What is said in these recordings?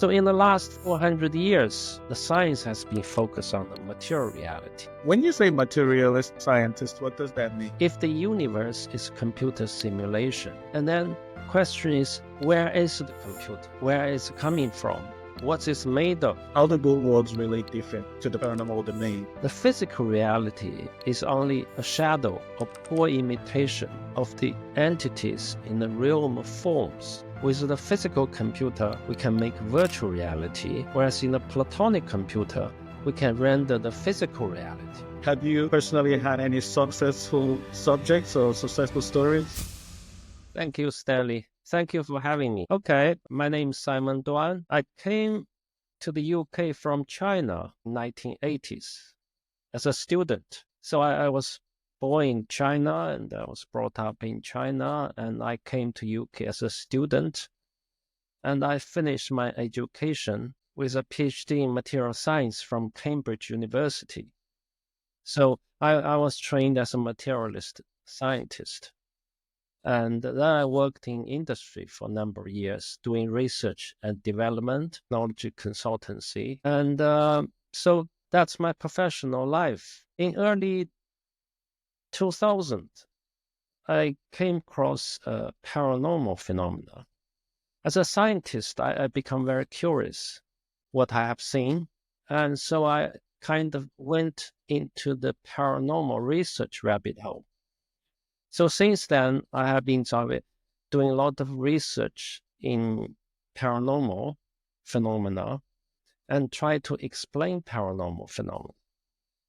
So in the last 400 years, the science has been focused on the material reality. When you say materialist scientist, what does that mean? If the universe is computer simulation, and then the question is, where is the computer? Where is it coming from? What is made of? How do both worlds relate different to the paranormal domain? The physical reality is only a shadow or poor imitation of the entities in the realm of forms. With the physical computer, we can make virtual reality, whereas in the Platonic computer, we can render the physical reality. Have you personally had any successful subjects or successful stories? Thank you, Stanley. Thank you for having me. Okay, my name is Simon Duan. I came to the UK from China in 1980s as a student. So I was born in China and I was brought up in China, and I came to UK as a student, and I finished my education with a PhD in material science from Cambridge University. So I was trained as a materialist scientist. And then I worked in industry for a number of years, doing research and development, technology consultancy. And so that's my professional life. In early 2000, I came across paranormal phenomena. As a scientist, I become very curious what I have seen. And so I kind of went into the paranormal research rabbit hole. So since then, I have been doing a lot of research in paranormal phenomena and try to explain paranormal phenomena.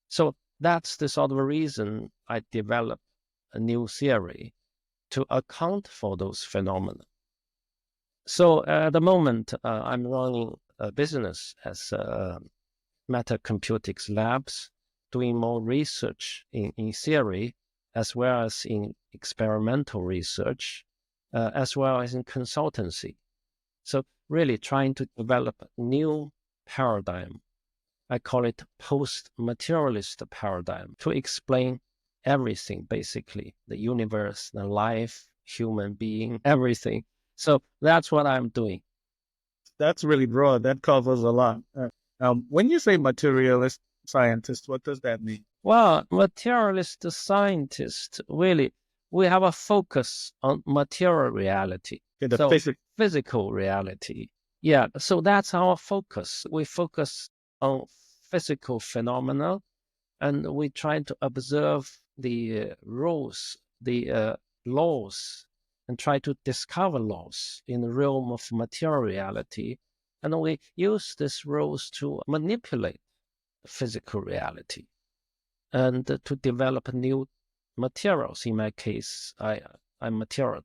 So that's the sort of reason I developed a new theory to account for those phenomena. So at the moment, I'm running a business as Metacomputics Labs, doing more research in theory, as well as in experimental research, as well as in consultancy. So really trying to develop a new paradigm. I call it post-materialist paradigm, to explain everything, basically, the universe, the life, human being, everything. So that's what I'm doing. That's really broad. That covers a lot. When you say materialist scientist, what does that mean? Well, materialist scientist, really, we have a focus on material reality. Physical reality. Yeah, so that's our focus. We focus on physical phenomena, and we try to observe the rules, the laws, and try to discover laws in the realm of material reality. And we use these rules to manipulate physical reality and to develop new materials. In my case, I'm a material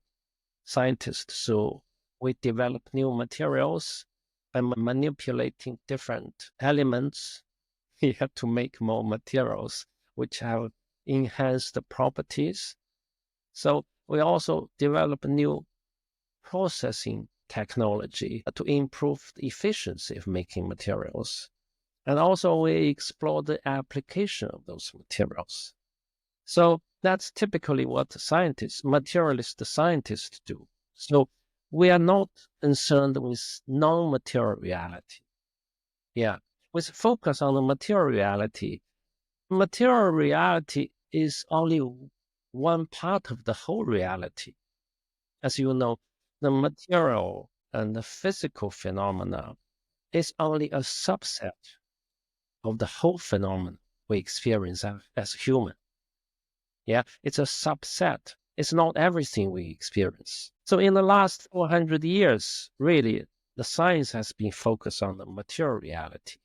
scientist, so we develop new materials by manipulating different elements. You have to make more materials which have enhanced properties. So we also develop new processing technology to improve the efficiency of making materials. And also we explore the application of those materials. So that's typically what materialist scientists do. So we are not concerned with non-material reality. Yeah, with focus on the material reality is only one part of the whole reality. As you know, the material and the physical phenomena is only a subset of the whole phenomenon we experience as human. Yeah, it's a subset. It's not everything we experience. So in the last 400 years, really, the science has been focused on the material reality.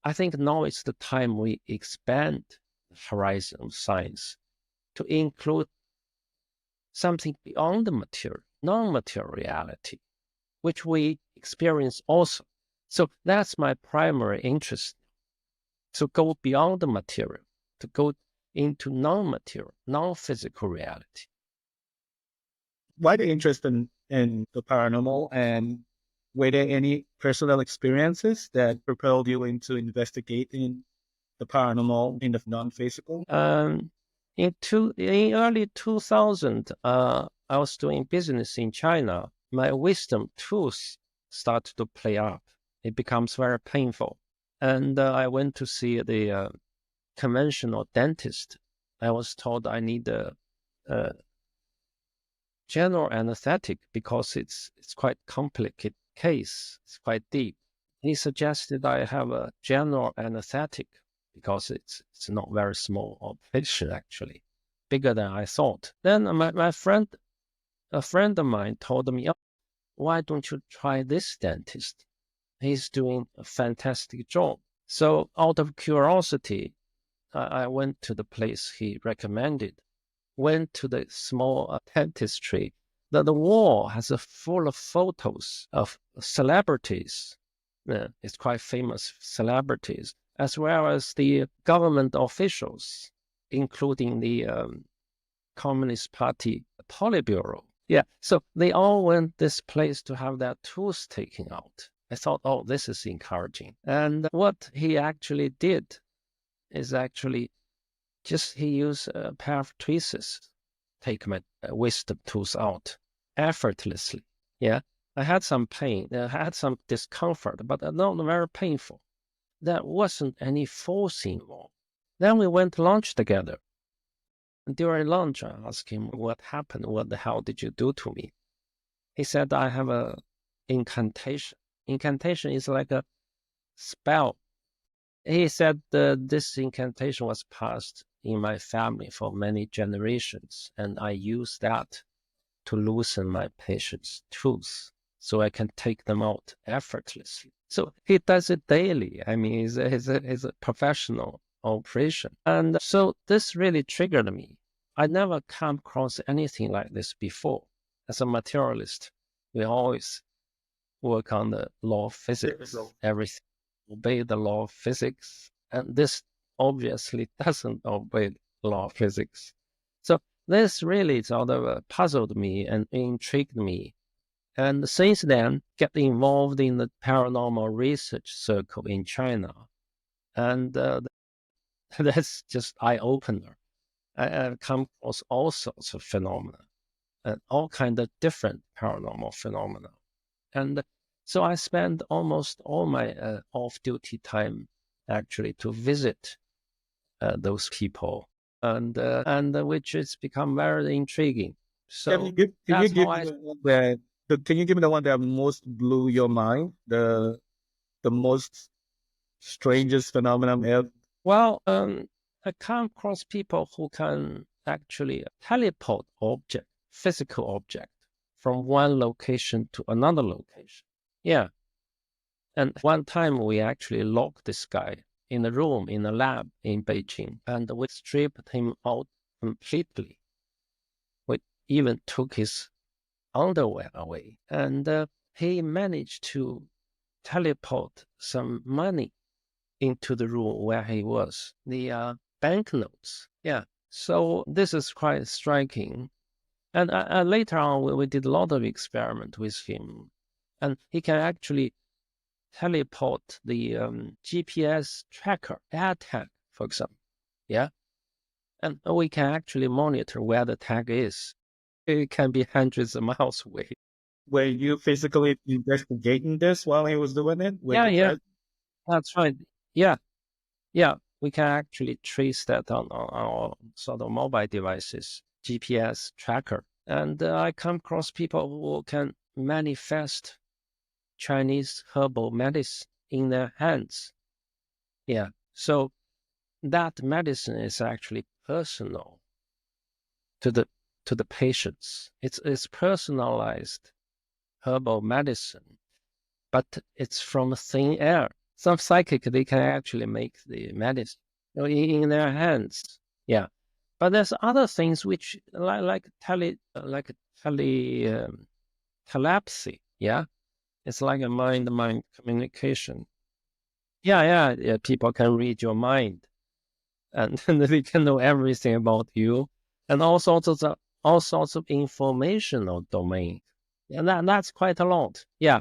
I think now it's the time we expand the horizon of science to include something beyond the material, non-material reality, which we experience also. So that's my primary interest. To go beyond the material, to go into non-material, non-physical reality. Why the interest in the paranormal, and were there any personal experiences that propelled you into investigating the paranormal in the non-physical? In early 2000, I was doing business in China. My wisdom tooth starts to play up. It becomes very painful. And I went to see the conventional dentist. I was told I need a general anesthetic because it's quite complicated case. It's quite deep. He suggested I have a general anesthetic because it's not very small operation, actually, bigger than I thought. Then a friend of mine told me, oh, why don't you try this dentist? He's doing a fantastic job. So out of curiosity, I went to the place he recommended, went to the small dentistry. The wall has a full of photos of celebrities. It's quite famous celebrities, as well as the government officials, including the Communist Party Politburo. Yeah, so they all went this place to have their tooth taken out. I thought, oh, this is encouraging. And what he actually did is actually just he used a pair of tweezers, take my wisdom tooth out effortlessly. Yeah, I had some pain, I had some discomfort, but not very painful. There wasn't any force involved. Then we went to lunch together. During lunch, I asked him what happened. What the hell did you do to me? He said, I have a incantation. Incantation is like a spell. He said this incantation was passed in my family for many generations, and I use that to loosen my patient's tooth so I can take them out effortlessly. So he does it daily. I mean, it's a professional operation. And so this really triggered me. I never come across anything like this before. As a materialist, we always work on the law of physics, everything, obey the law of physics. And this obviously doesn't obey the law of physics. So this really sort of puzzled me and intrigued me. And since then, get involved in the paranormal research circle in China. And that's just eye-opener. I've come across all sorts of phenomena and all kinds of different paranormal phenomena. And so I spend almost all my off-duty time actually to visit those people, and which has become very intriguing. So Can you give me the one that most blew your mind? The most strangest phenomenon ever? Well, I come across people who can actually teleport physical object, from one location to another location. Yeah. And one time we actually locked this guy in a room in a lab in Beijing, and we stripped him out completely. We even took his underwear away, and he managed to teleport some money into the room where he was, the banknotes. Yeah, so this is quite striking. And later on, we did a lot of experiment with him, and he can actually teleport the GPS tracker, air tag, for example. Yeah, and we can actually monitor where the tag is. It can be hundreds of miles away. Were you physically investigating this while he was doing it? Yeah, that's right. Yeah, we can actually trace that on our sort of mobile devices, GPS tracker. And I come across people who can manifest Chinese herbal medicine in their hands. Yeah, so that medicine is actually personal to the patients. It's personalized herbal medicine, but it's from thin air. Some psychic, they can actually make the medicine in their hands. Yeah, but there's other things which like telepathy. Yeah, it's like a mind-to-mind communication. Yeah. People can read your mind, and they can know everything about you, and all sorts of informational domain. And that's quite a lot. Yeah,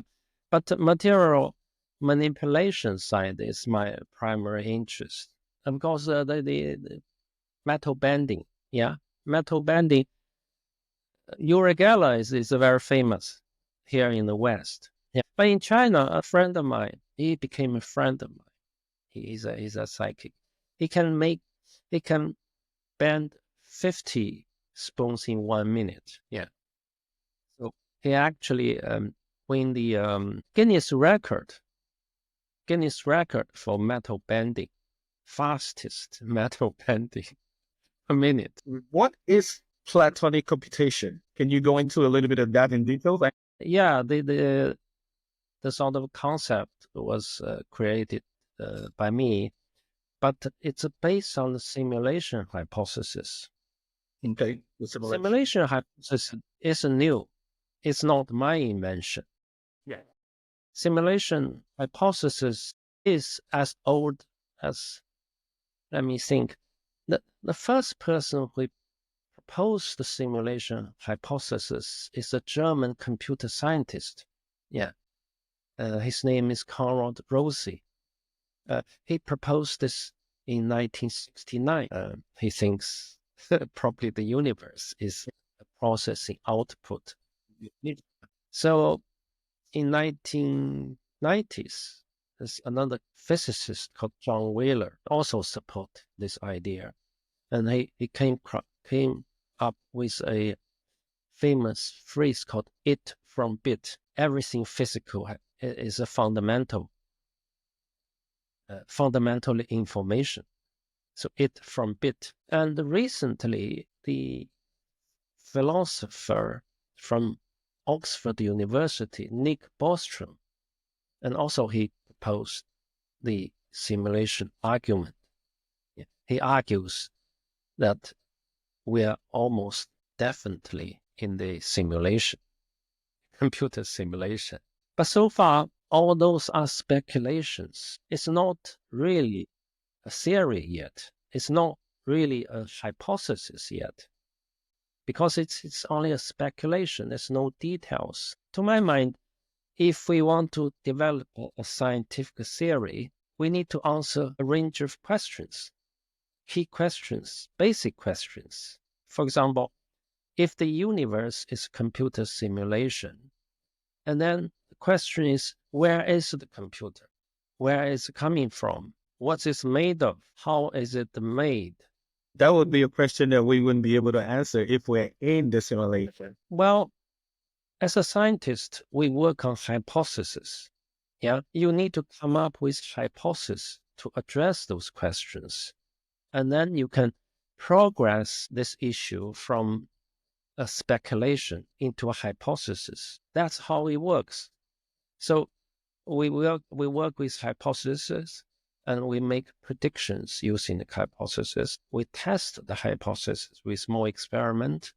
but the material manipulation side is my primary interest. Of course, the metal bending. Yeah, metal bending. Uri Geller is very famous here in the West. Yeah. But in China, a friend of mine, he became a friend of mine. He's a psychic. He can bend 50 spoons in 1 minute. Yeah. So he actually win the Guinness record for metal bending, fastest metal bending a minute. What is Platonic computation? Can you go into a little bit of that in detail? Yeah, the sort of concept was created by me, but it's based on the simulation hypothesis. Okay, the Simulation hypothesis is new. It's not my invention. Yeah. Simulation hypothesis is as old as, let me think, the first person who proposed the simulation hypothesis is a German computer scientist. Yeah. His name is Konrad Rossi. He proposed this in 1969. He thinks probably the universe is a processing output. So in 1990s, there's another physicist called John Wheeler also support this idea. And he came up with a famous phrase called "it from bit." Everything physical is a fundamental information. So it from bit. And recently, the philosopher from Oxford University, Nick Bostrom, and also he proposed the simulation argument. He argues that we are almost definitely in the simulation, computer simulation. But so far, all those are speculations. It's not really a theory yet. It's not really a hypothesis yet, because it's only a speculation. There's no details. To my mind, if we want to develop a scientific theory, we need to answer a range of questions, key questions, basic questions. For example, if the universe is computer simulation, and then the question is, where is the computer? Where is it coming from? What is it made of? How is it made? That would be a question that we wouldn't be able to answer if we're in the simulation. Well, as a scientist, we work on hypotheses. Yeah, you need to come up with hypotheses to address those questions. And then you can progress this issue from a speculation into a hypothesis. That's how it works. So we work with hypotheses, and we make predictions using the hypothesis. We test the hypothesis with more experiment,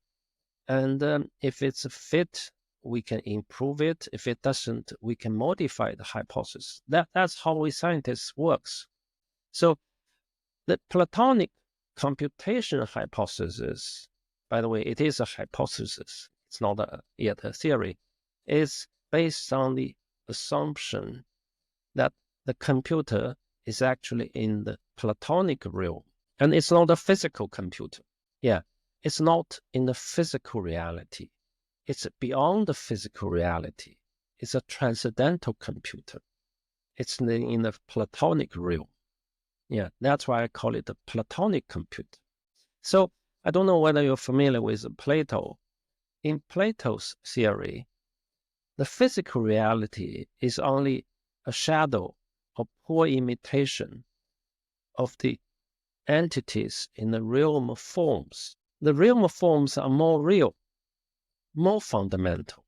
and if it's a fit, we can improve it. If it doesn't, we can modify the hypothesis. That's how we scientists works. So the Platonic computation hypothesis, by the way, it is a hypothesis. It's not yet a theory. Is based on the assumption that the computer is actually in the Platonic realm, and it's not a physical computer. Yeah, it's not in the physical reality. It's beyond the physical reality. It's a transcendental computer. It's in the Platonic realm. Yeah, that's why I call it the Platonic computer. So I don't know whether you're familiar with Plato. In Plato's theory, the physical reality is only a shadow or poor imitation of the entities in the realm of forms. The realm of forms are more real, more fundamental.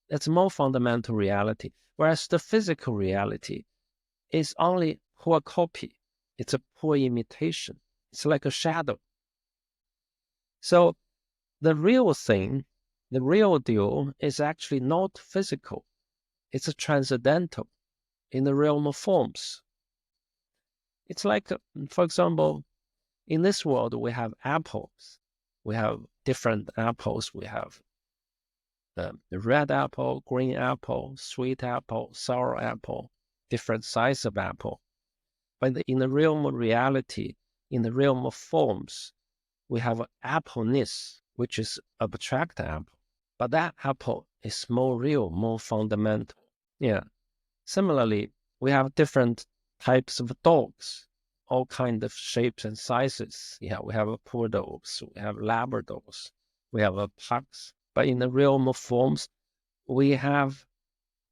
It's more fundamental reality, whereas the physical reality is only poor copy. It's a poor imitation. It's like a shadow. So the real thing, the real deal is actually not physical. It's a transcendental in the realm of forms. It's like, for example, in this world, we have apples. We have different apples. We have the red apple, green apple, sweet apple, sour apple, different size of apple. But in the realm of reality, in the realm of forms, we have appleness, which is abstract apple. but that apple is more real, more fundamental. Yeah. Similarly, we have different types of dogs, all kinds of shapes and sizes. Yeah, we have a poodles, we have Labradors, we have a pugs. But in the realm of forms, we have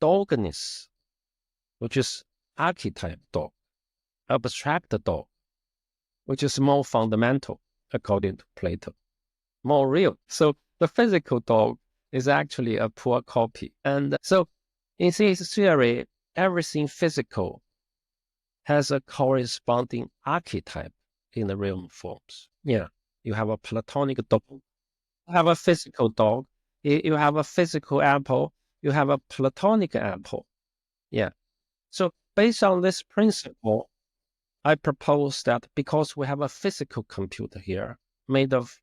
dogness, which is archetype dog, abstract dog, which is more fundamental, according to Plato, more real. So the physical dog is actually a poor copy. And so in his theory, everything physical has a corresponding archetype in the realm of forms. Yeah, you have a Platonic dog, you have a physical dog, you have a physical apple, you have a Platonic apple. Yeah. So based on this principle, I propose that because we have a physical computer here made of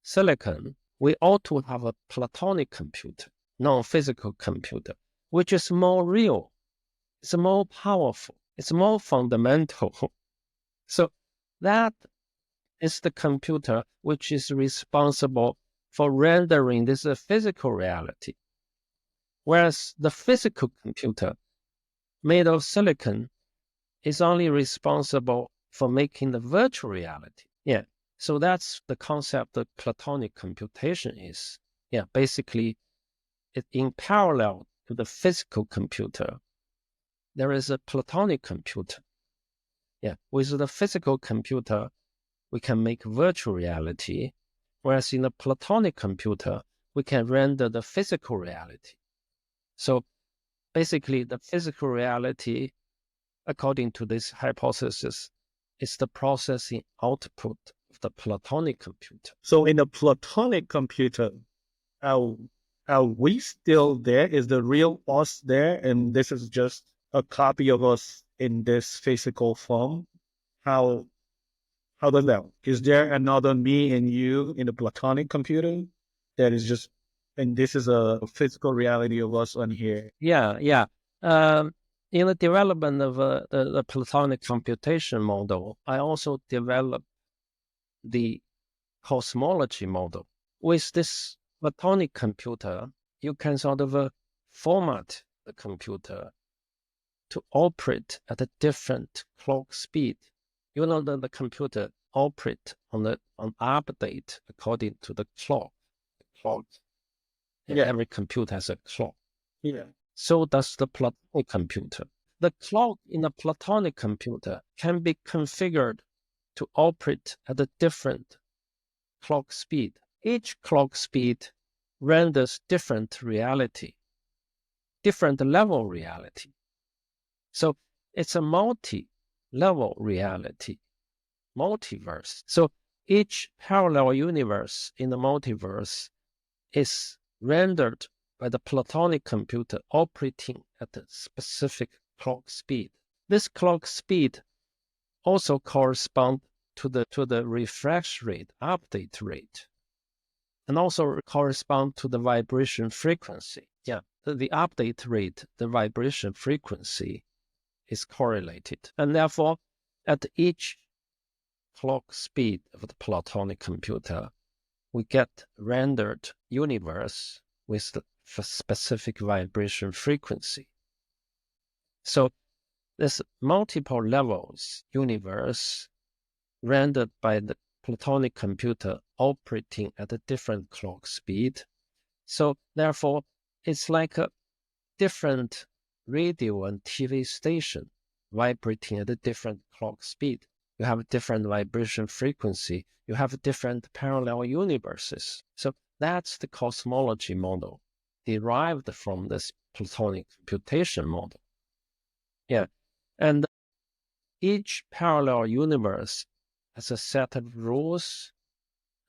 silicon, we ought to have a Platonic computer, non-physical computer, which is more real, it's more powerful, it's more fundamental. So that is the computer which is responsible for rendering this physical reality. Whereas the physical computer made of silicon is only responsible for making the virtual reality. Yeah. So that's the concept that Platonic computation is. Yeah, basically, in parallel to the physical computer, there is a Platonic computer. Yeah, with the physical computer, we can make virtual reality, whereas in the Platonic computer, we can render the physical reality. So basically, the physical reality, according to this hypothesis, is the processing output of the Platonic computer. So in the Platonic computer, are we still there? Is the real us there? And this is just a copy of us in this physical form? How does that work? Is there another me and you in the Platonic computer that is just, and this is a physical reality of us on here? Yeah. In the development of the Platonic computation model, I also developed the cosmology model. With this Platonic computer, you can sort of format the computer to operate at a different clock speed. You know that the computer operate on update according to the clock. Yeah. Every computer has a clock. Yeah. So does the Platonic computer. The clock in a Platonic computer can be configured to operate at a different clock speed. Each clock speed renders different reality, different level reality. So it's a multi-level reality, multiverse. So each parallel universe in the multiverse is rendered by the Platonic computer operating at a specific clock speed. This clock speed also corresponds to the refresh rate, update rate, and also correspond to the vibration frequency. Yeah, the update rate, the vibration frequency is correlated. And therefore, at each clock speed of the Platonic computer, we get rendered universe with the specific vibration frequency. So this multiple levels universe rendered by the Platonic computer operating at a different clock speed. So therefore, it's like a different radio and TV station vibrating at a different clock speed. You have a different vibration frequency. You have different parallel universes. So that's the cosmology model derived from this Platonic computation model. Yeah. And each parallel universe has a set of rules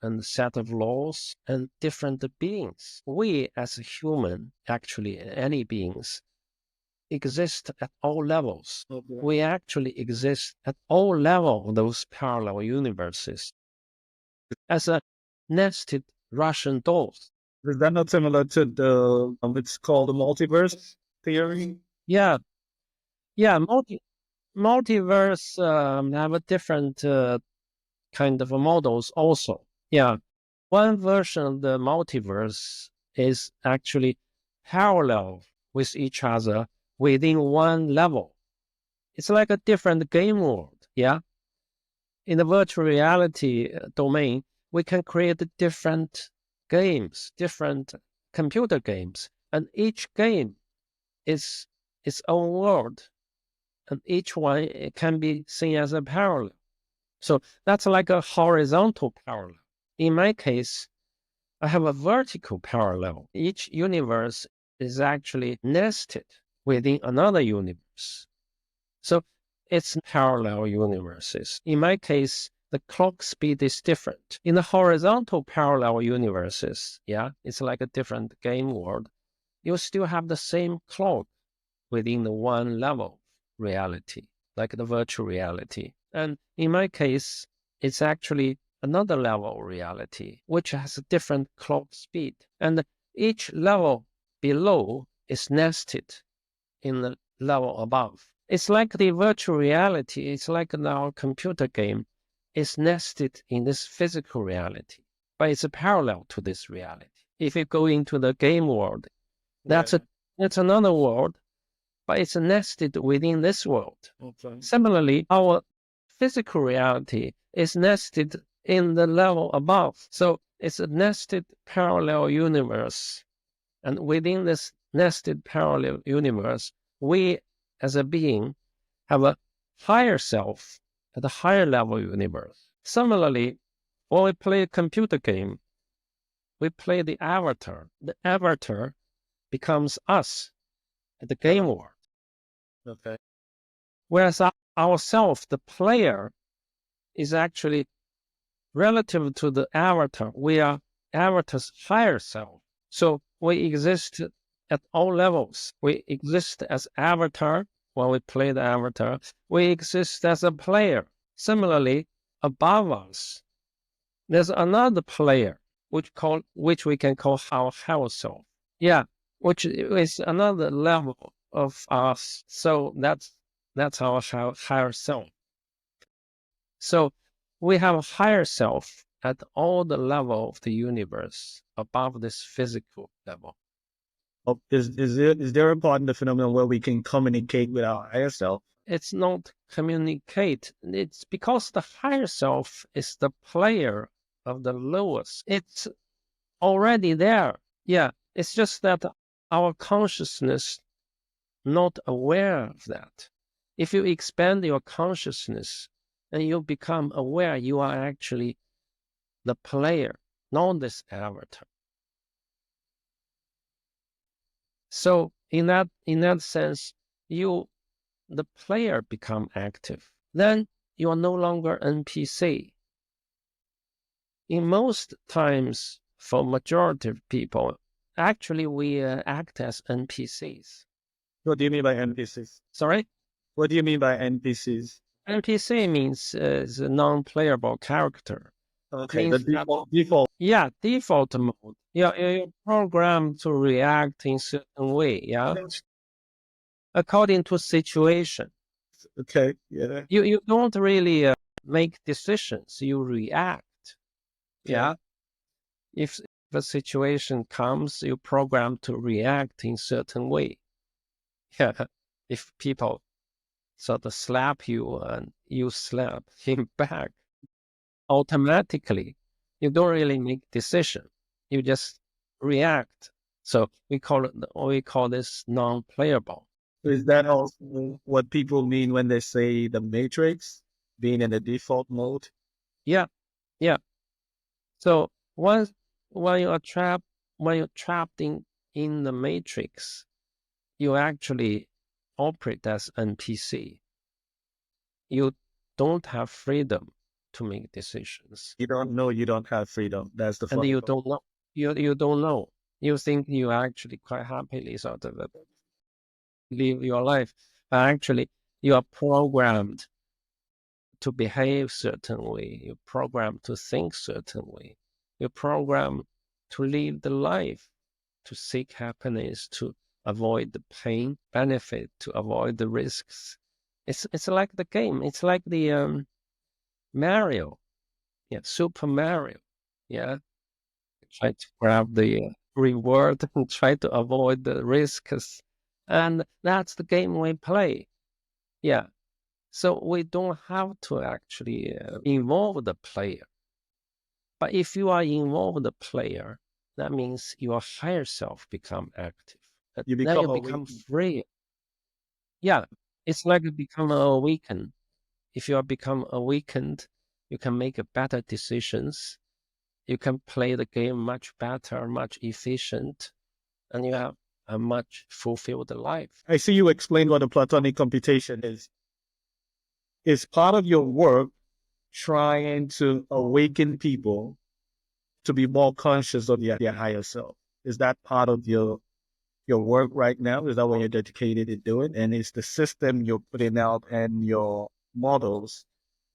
and a set of laws and different beings. We as a human, actually any beings, exist at all levels. Okay. We actually exist at all levels of those parallel universes as a nested Russian dolls. Is that not similar to the, it's called the multiverse theory? Yeah, multiverse have a different kind of models also. Yeah, one version of the multiverse is actually parallel with each other within one level. It's like a different game world. Yeah. In the virtual reality domain, we can create different games, different computer games, and each game is its own world, and each one can be seen as a parallel. So that's like a horizontal parallel. In my case, I have a vertical parallel. Each universe is actually nested within another universe. So it's parallel universes. In my case, the clock speed is different. In the horizontal parallel universes, yeah, it's like a different game world. You still have the same clock within the one level reality, like the virtual reality. And in my case, it's actually another level reality, which has a different clock speed. And each level below is nested in the level above. It's like the virtual reality, it's like our computer game is nested in this physical reality, but it's a parallel to this reality. If you go into the game world, that's another world, but it's nested within this world. Okay. Similarly, our physical reality is nested in the level above. So it's a nested parallel universe. And within this nested parallel universe, we as a being have a higher self at a higher level universe. Similarly, when we play a computer game, we play the avatar. The avatar becomes us at the game world. Okay. Whereas ourself, the player, is actually relative to the avatar. We are avatar's higher self. So we exist at all levels. We exist as avatar when we play the avatar. We exist as a player. Similarly, above us, there's another player which we can call our higher self. Yeah, which is another level of us. So that's our higher self. So we have a higher self at all the level of the universe above this physical level. Is there a part in the phenomenon where we can communicate with our higher self? It's not communicate. It's because the higher self is the player of the lowest. It's already there. Yeah, it's just that our consciousness not aware of that. If you expand your consciousness and you become aware, you are actually the player, not this avatar. So in that sense, the player become active. Then you are no longer NPC. In most times, for majority of people, actually we act as NPCs. What do you mean by NPCs? Sorry? What do you mean by NPCs? NPC means is a non-playable character. Okay, the default. Yeah, default mode. You're programmed to react in certain way. Yeah, according to situation. Okay, yeah. You don't really make decisions. You react. Yeah. If a situation comes, you program to react in certain way. Yeah. If people sort of slap you and you slap him back, automatically, you don't really make decision. You just react. So we call this non-playable. So is that also what people mean when they say the matrix being in the default mode? Yeah, yeah. So once when you're trapped in the matrix, you actually operate as NPC. You don't have freedom to make decisions. You don't know you don't have freedom. That's the And funny you part. don't know. You don't know. You think you actually quite happily sort of live your life, but actually you are programmed to behave certain way. You're programmed to think certain way. You're programmed to live the life, to seek happiness, to avoid the pain, benefit, to avoid the risks. It's like the game. It's like the Mario, yeah, Super Mario, yeah. Try to grab the reward and try to avoid the risks. And that's the game we play. Yeah. So we don't have to actually involve the player. But if you are involved the player, that means your higher self become active. And You then become you become awakened. free. Yeah. It's like you become awakened. If you are become awakened, you can make better decisions. You can play the game much better, much efficient, and you have a much fulfilled life. I see you explained what a Platonic computation is. Is part of your work trying to awaken people to be more conscious of their higher self? Is that part of your work right now? Is that what you're dedicated to doing? And is the system you're putting out and your models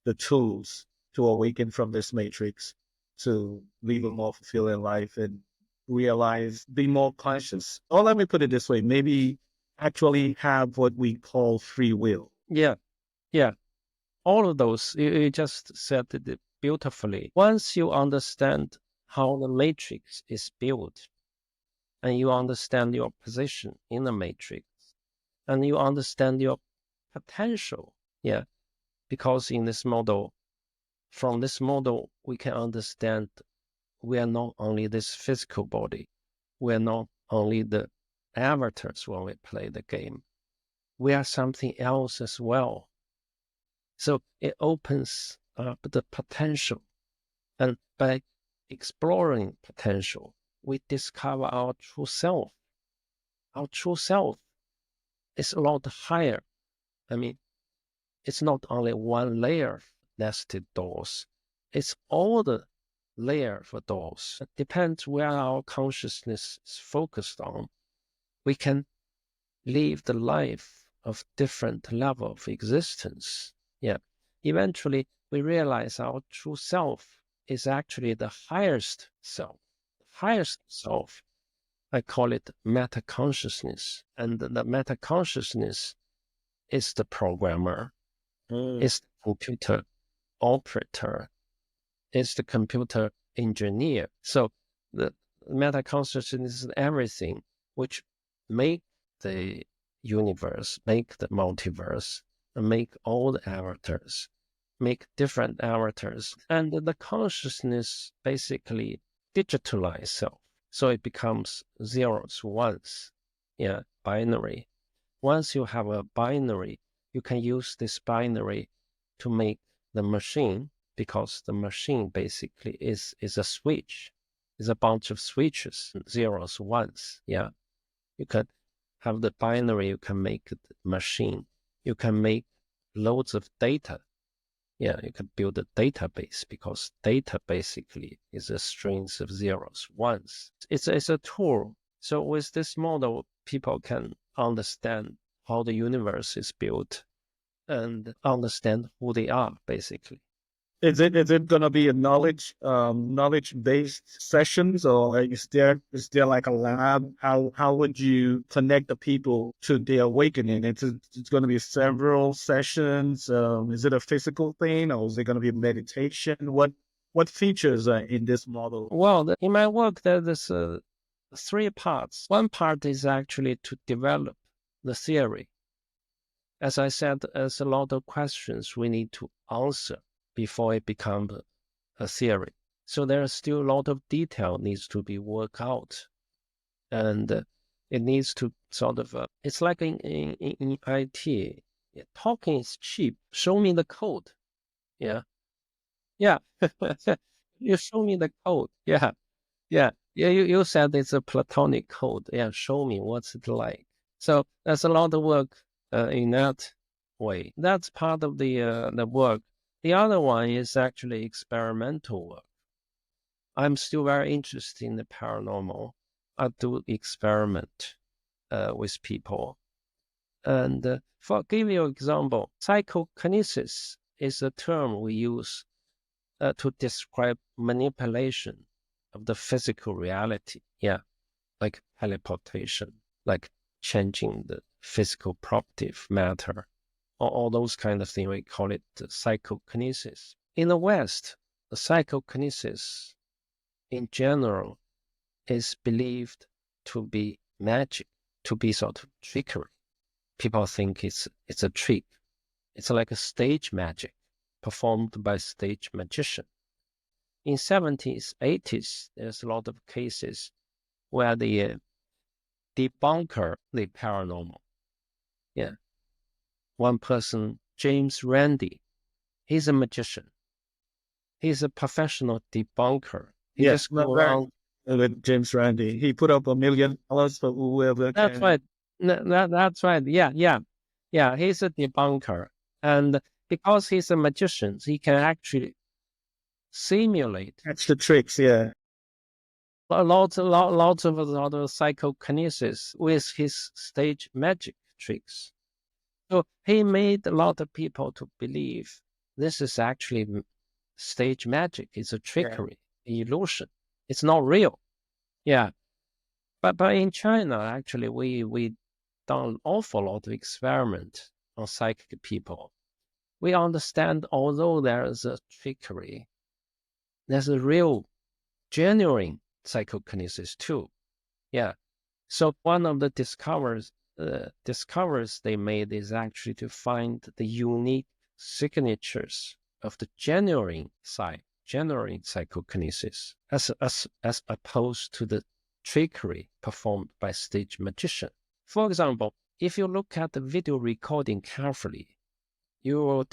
the tools to awaken from this matrix to live a more fulfilling life and realize, be more conscious? Or let me put it this way, maybe actually have what we call free will. Yeah, yeah. All of those, you just said it beautifully. Once you understand how the matrix is built, and you understand your position in the matrix, and you understand your potential, yeah, because in this model, from this model, we can understand we are not only this physical body, we are not only the avatars when we play the game, we are something else as well. So it opens up the potential. And by exploring potential, we discover our true self. Our true self is a lot higher. I mean, it's not only one layer of nested doors, it's all the layer for doors. It depends where our consciousness is focused on. We can live the life of different level of existence. Yeah. Eventually, we realize our true self is actually the highest self. Highest self, I call it meta consciousness. And the meta consciousness is the programmer, is the computer operator, is the computer engineer. So the meta consciousness is everything which make the universe, make the multiverse, make all the avatars, make different avatars. And the consciousness basically digitalize itself. So it becomes zeros, ones, yeah, binary. Once you have a binary, you can use this binary to make the machine, because the machine basically is a switch, is a bunch of switches, zeros, ones. Yeah, you can have the binary, you can make the machine, you can make loads of data. Yeah, you can build a database, because data basically is a strings of zeros, ones. It's a tool. So with this model, people can understand how the universe is built and understand who they are, basically. Is it gonna be a knowledge based sessions, or is there like a lab? How would you connect the people to the awakening? It's gonna be several sessions. Is it a physical thing, or is it gonna be meditation? What features are in this model? Well, in my work, there's three parts. One part is actually to develop the theory. As I said, there's a lot of questions we need to answer before it becomes a theory. So there's still a lot of detail needs to be worked out. And it needs to sort of, it's like in IT, talking is cheap. Show me the code. Yeah. Yeah. You show me the code. Yeah. Yeah. Yeah. You said it's a Platonic code. Yeah. Show me what's it like. So there's a lot of work in that way. That's part of the work. The other one is actually experimental work. I'm still very interested in the paranormal. I do experiment with people. And for give you an example, psychokinesis is a term we use to describe manipulation of the physical reality. Yeah, like teleportation, like changing the physical property of matter, or all those kind of things. We call it psychokinesis. In the West, the psychokinesis in general is believed to be magic, to be sort of trickery. People think it's a trick. It's like a stage magic performed by stage magician. In 70s, 80s, there's a lot of cases where they debunker the paranormal. Yeah. One person, James Randi, he's a magician. He's a professional debunker. He Yes, just go around. with James Randi. He put up $1 million for whoever That's can. right. That's right. Yeah, yeah. Yeah, he's a debunker. And because he's a magician, he can actually simulate Catch the tricks, yeah. lots of other psychokinesis with his stage magic tricks. So he made a lot of people to believe this is actually stage magic. It's a trickery, illusion. It's not real. Yeah. But in China, actually, we done an awful lot of experiment on psychic people. We understand, although there is a trickery, there's a real, genuine psychokinesis too. Yeah. So one of the discoveries they made is actually to find the unique signatures of the genuine psychokinesis, as opposed to the trickery performed by stage magician. For example, if you look at the video recording carefully, you will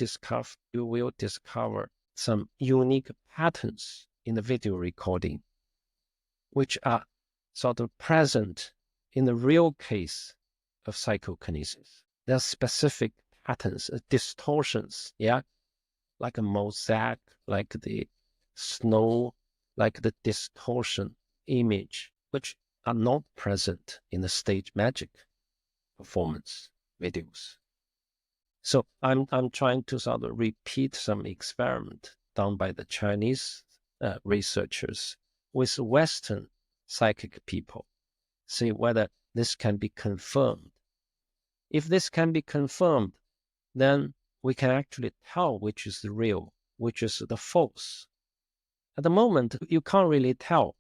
discover some unique patterns in the video recording, which are sort of present in the real case of psychokinesis. There are specific patterns, distortions, yeah, like a mosaic, like the snow, like the distortion image, which are not present in the stage magic performance videos. So I'm trying to sort of repeat some experiment done by the Chinese researchers with Western psychic people, see whether this can be confirmed. If this can be confirmed, then we can actually tell which is the real, which is the false. At the moment, you can't really tell.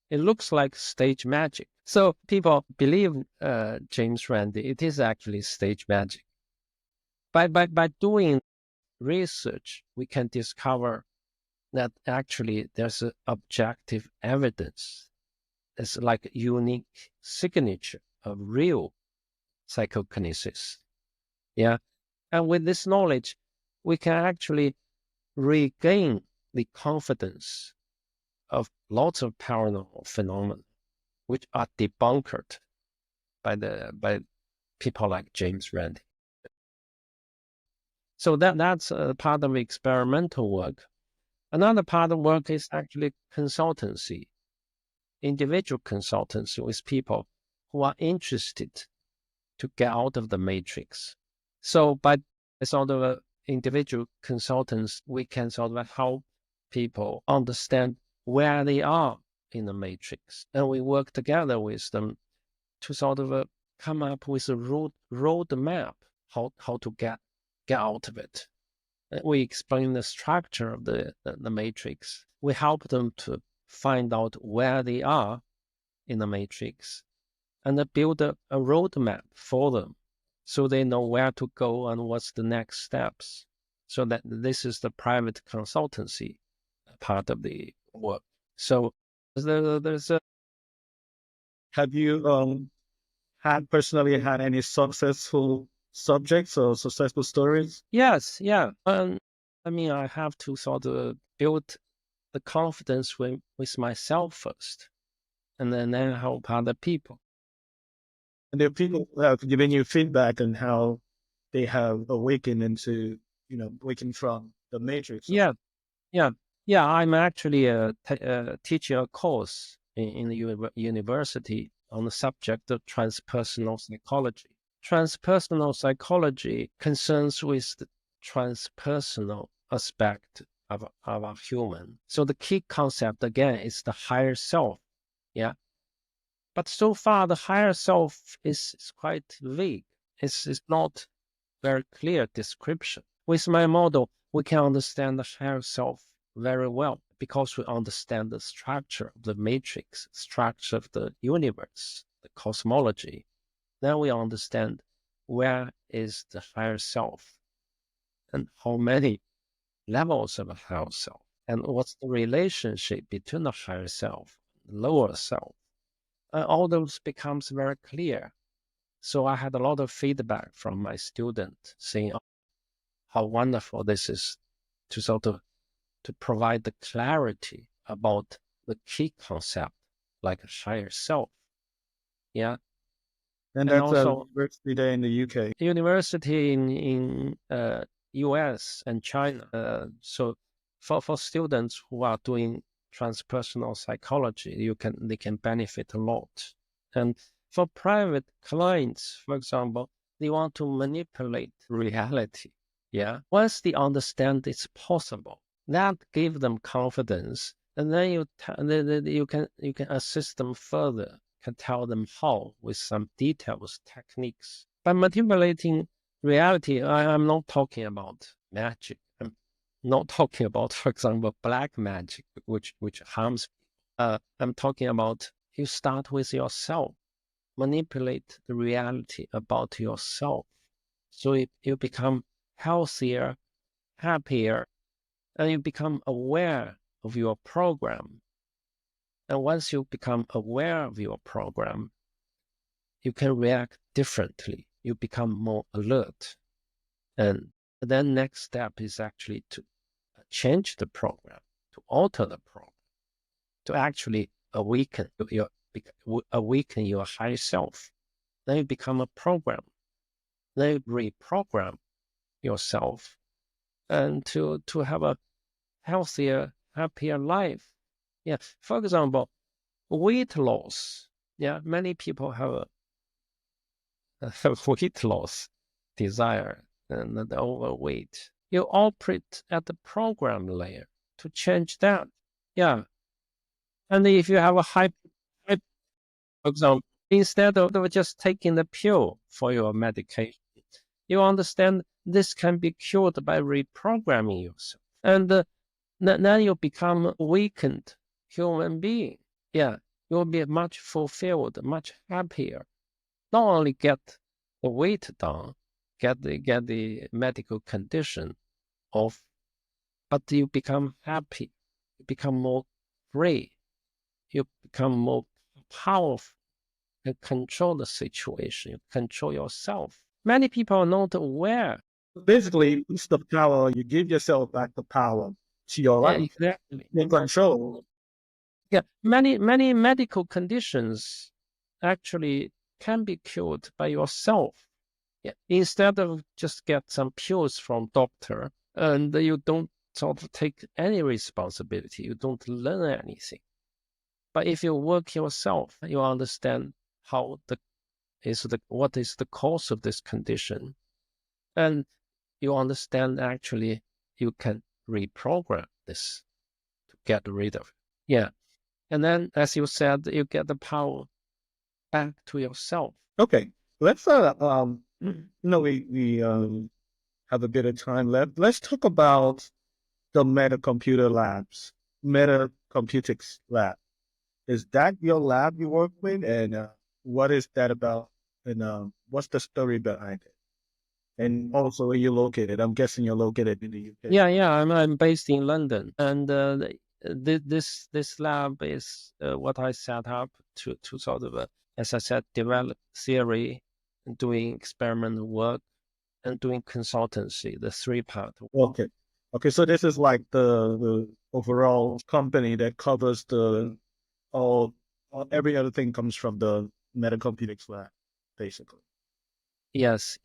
It looks like stage magic. So people believe James Randi, it is actually stage magic. By doing research, we can discover that actually there's an objective evidence. It's like a unique signature of real psychokinesis. Yeah. And with this knowledge, we can actually regain the confidence of lots of paranormal phenomena, which are debunked by people like James Randi. So that's a part of experimental work. Another part of work is actually consultancy, individual consultancy with people who are interested to get out of the matrix. So by sort of individual consultants, we can sort of help people understand where they are in the matrix. And we work together with them to sort of come up with a road map, how to get out of it. We explain the structure of the matrix. We help them to find out where they are in the matrix and build a roadmap for them so they know where to go and what's the next steps. So that this is the private consultancy part of the work. So there's a. Have you personally had any successful subjects or successful stories? Yes, yeah. I mean, I have to sort of build the confidence with myself first, and then help other people. And there are people who have given you feedback on how they have awakened into, awakened from the matrix. Yeah, yeah, yeah. I'm actually teaching a course in the university on the subject of transpersonal psychology. Transpersonal psychology concerns with the transpersonal aspect of our human. So the key concept again is the higher self. Yeah. But so far the higher self is quite vague. It's not very clear description. With my model, we can understand the higher self very well because we understand the structure of the matrix, structure of the universe, the cosmology. Then we understand where is the higher self and how many levels of a higher self and what's the relationship between the higher self and the lower self. All those becomes very clear. So I had a lot of feedback from my students saying how wonderful this is to sort of to provide the clarity about the key concept like a higher self. Yeah. And And that's a also university there in the UK. university in US and China. So for students who are doing transpersonal psychology, they can benefit a lot. And for private clients, for example, they want to manipulate reality. Yeah. Once they understand it's possible, that gives them confidence, and then you can assist them further, can tell them how with some details, techniques. By manipulating reality, I'm not talking about magic. I'm not talking about, for example, black magic, which harms people. I'm talking about you start with yourself, manipulate the reality about yourself, so you become healthier, happier, and you become aware of your program. And once you become aware of your program, you can react differently. You become more alert. And then next step is actually to change the program, to alter the program, to actually awaken your higher self. Then you become a program. Then you reprogram yourself and to have a healthier, happier life. Yeah. For example, weight loss. Yeah, many people have a weight loss desire and the overweight. You operate at the program layer to change that. Yeah. And if you have a high for example, instead of just taking the pill for your medication, you understand this can be cured by reprogramming yourself. And then you become a awakened human being. Yeah, you'll be much fulfilled, much happier. Not only get the weight down, get the medical condition off, but you become happy, you become more free, you become more powerful, you control the situation, you control yourself. Many people are not aware. Basically, it's the power. You give yourself back the power to your Yeah, life. exactly. You control. Yeah, many medical conditions actually can be cured by yourself. Yeah. Instead of just get some pills from doctor and you don't sort of take any responsibility, you don't learn anything. But if you work yourself, you understand what is the cause of this condition, and you understand actually you can reprogram this to get rid of it. Yeah. And then, as you said, you get the power back to yourself. Okay, let's we have a bit of time left. Let's talk about the Meta Computer Labs, Meta Computics Lab. Is that your lab you work with, and what is that about? And what's the story behind it? And also, where you located? I'm guessing you're located in the UK. Yeah. I'm based in London, and this lab is what I set up to sort of, as I said, develop theory, and doing experimental work, and doing consultancy. The three part. Okay. Okay, so this is like the overall company that covers the all every other thing comes from the Metacomputing lab, basically. Yes.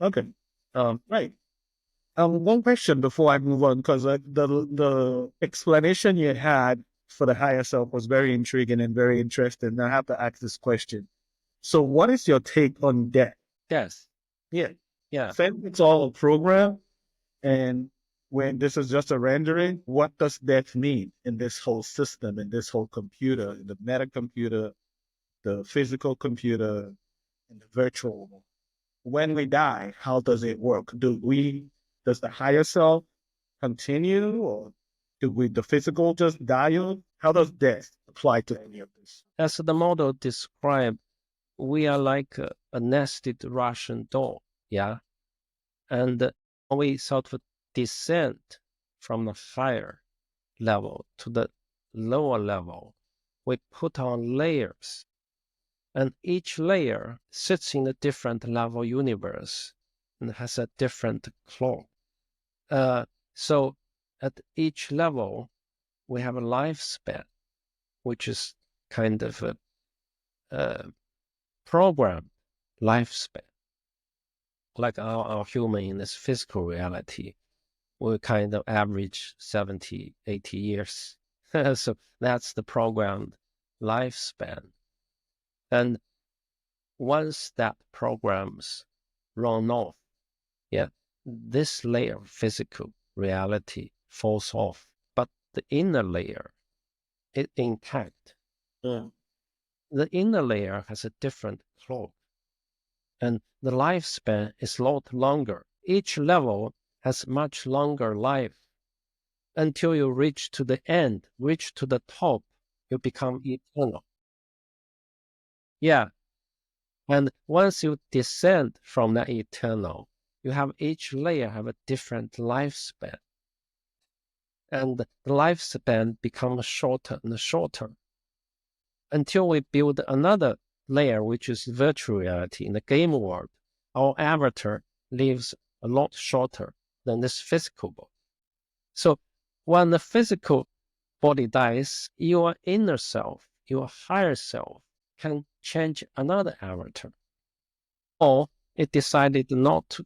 Okay. Right. One question before I move on, because the explanation you had for the higher self was very intriguing and very interesting. I have to ask this question. So, what is your take on death? Yes. Yeah. Yeah. Since it's all a program, and when this is just a rendering, what does death mean in this whole system, in this whole computer, in the meta computer, the physical computer, and the virtual one? When we die, how does it work? Does the higher self continue, or with the physical just die off? How does death apply to any of this? As the model described, we are like a nested Russian doll, yeah? And we sort of descend from the higher level to the lower level. We put on layers, and each layer sits in a different level universe and has a different clock. So at each level, we have a lifespan, which is kind of a programmed lifespan. Like our human in this physical reality, we kind of average 70, 80 years. So that's the programmed lifespan. And once that programs run off, yeah, this layer of physical reality falls off, but the inner layer is intact. Yeah. The inner layer has a different clock, and the lifespan is a lot longer. Each level has much longer life until you reach to the end, reach to the top, you become eternal. Yeah. And once you descend from that eternal, you have each layer have a different lifespan. And the lifespan becomes shorter and shorter until we build another layer, which is virtual reality. In the game world, our avatar lives a lot shorter than this physical body. So when the physical body dies, your inner self, your higher self, can change another avatar. Or it decided not to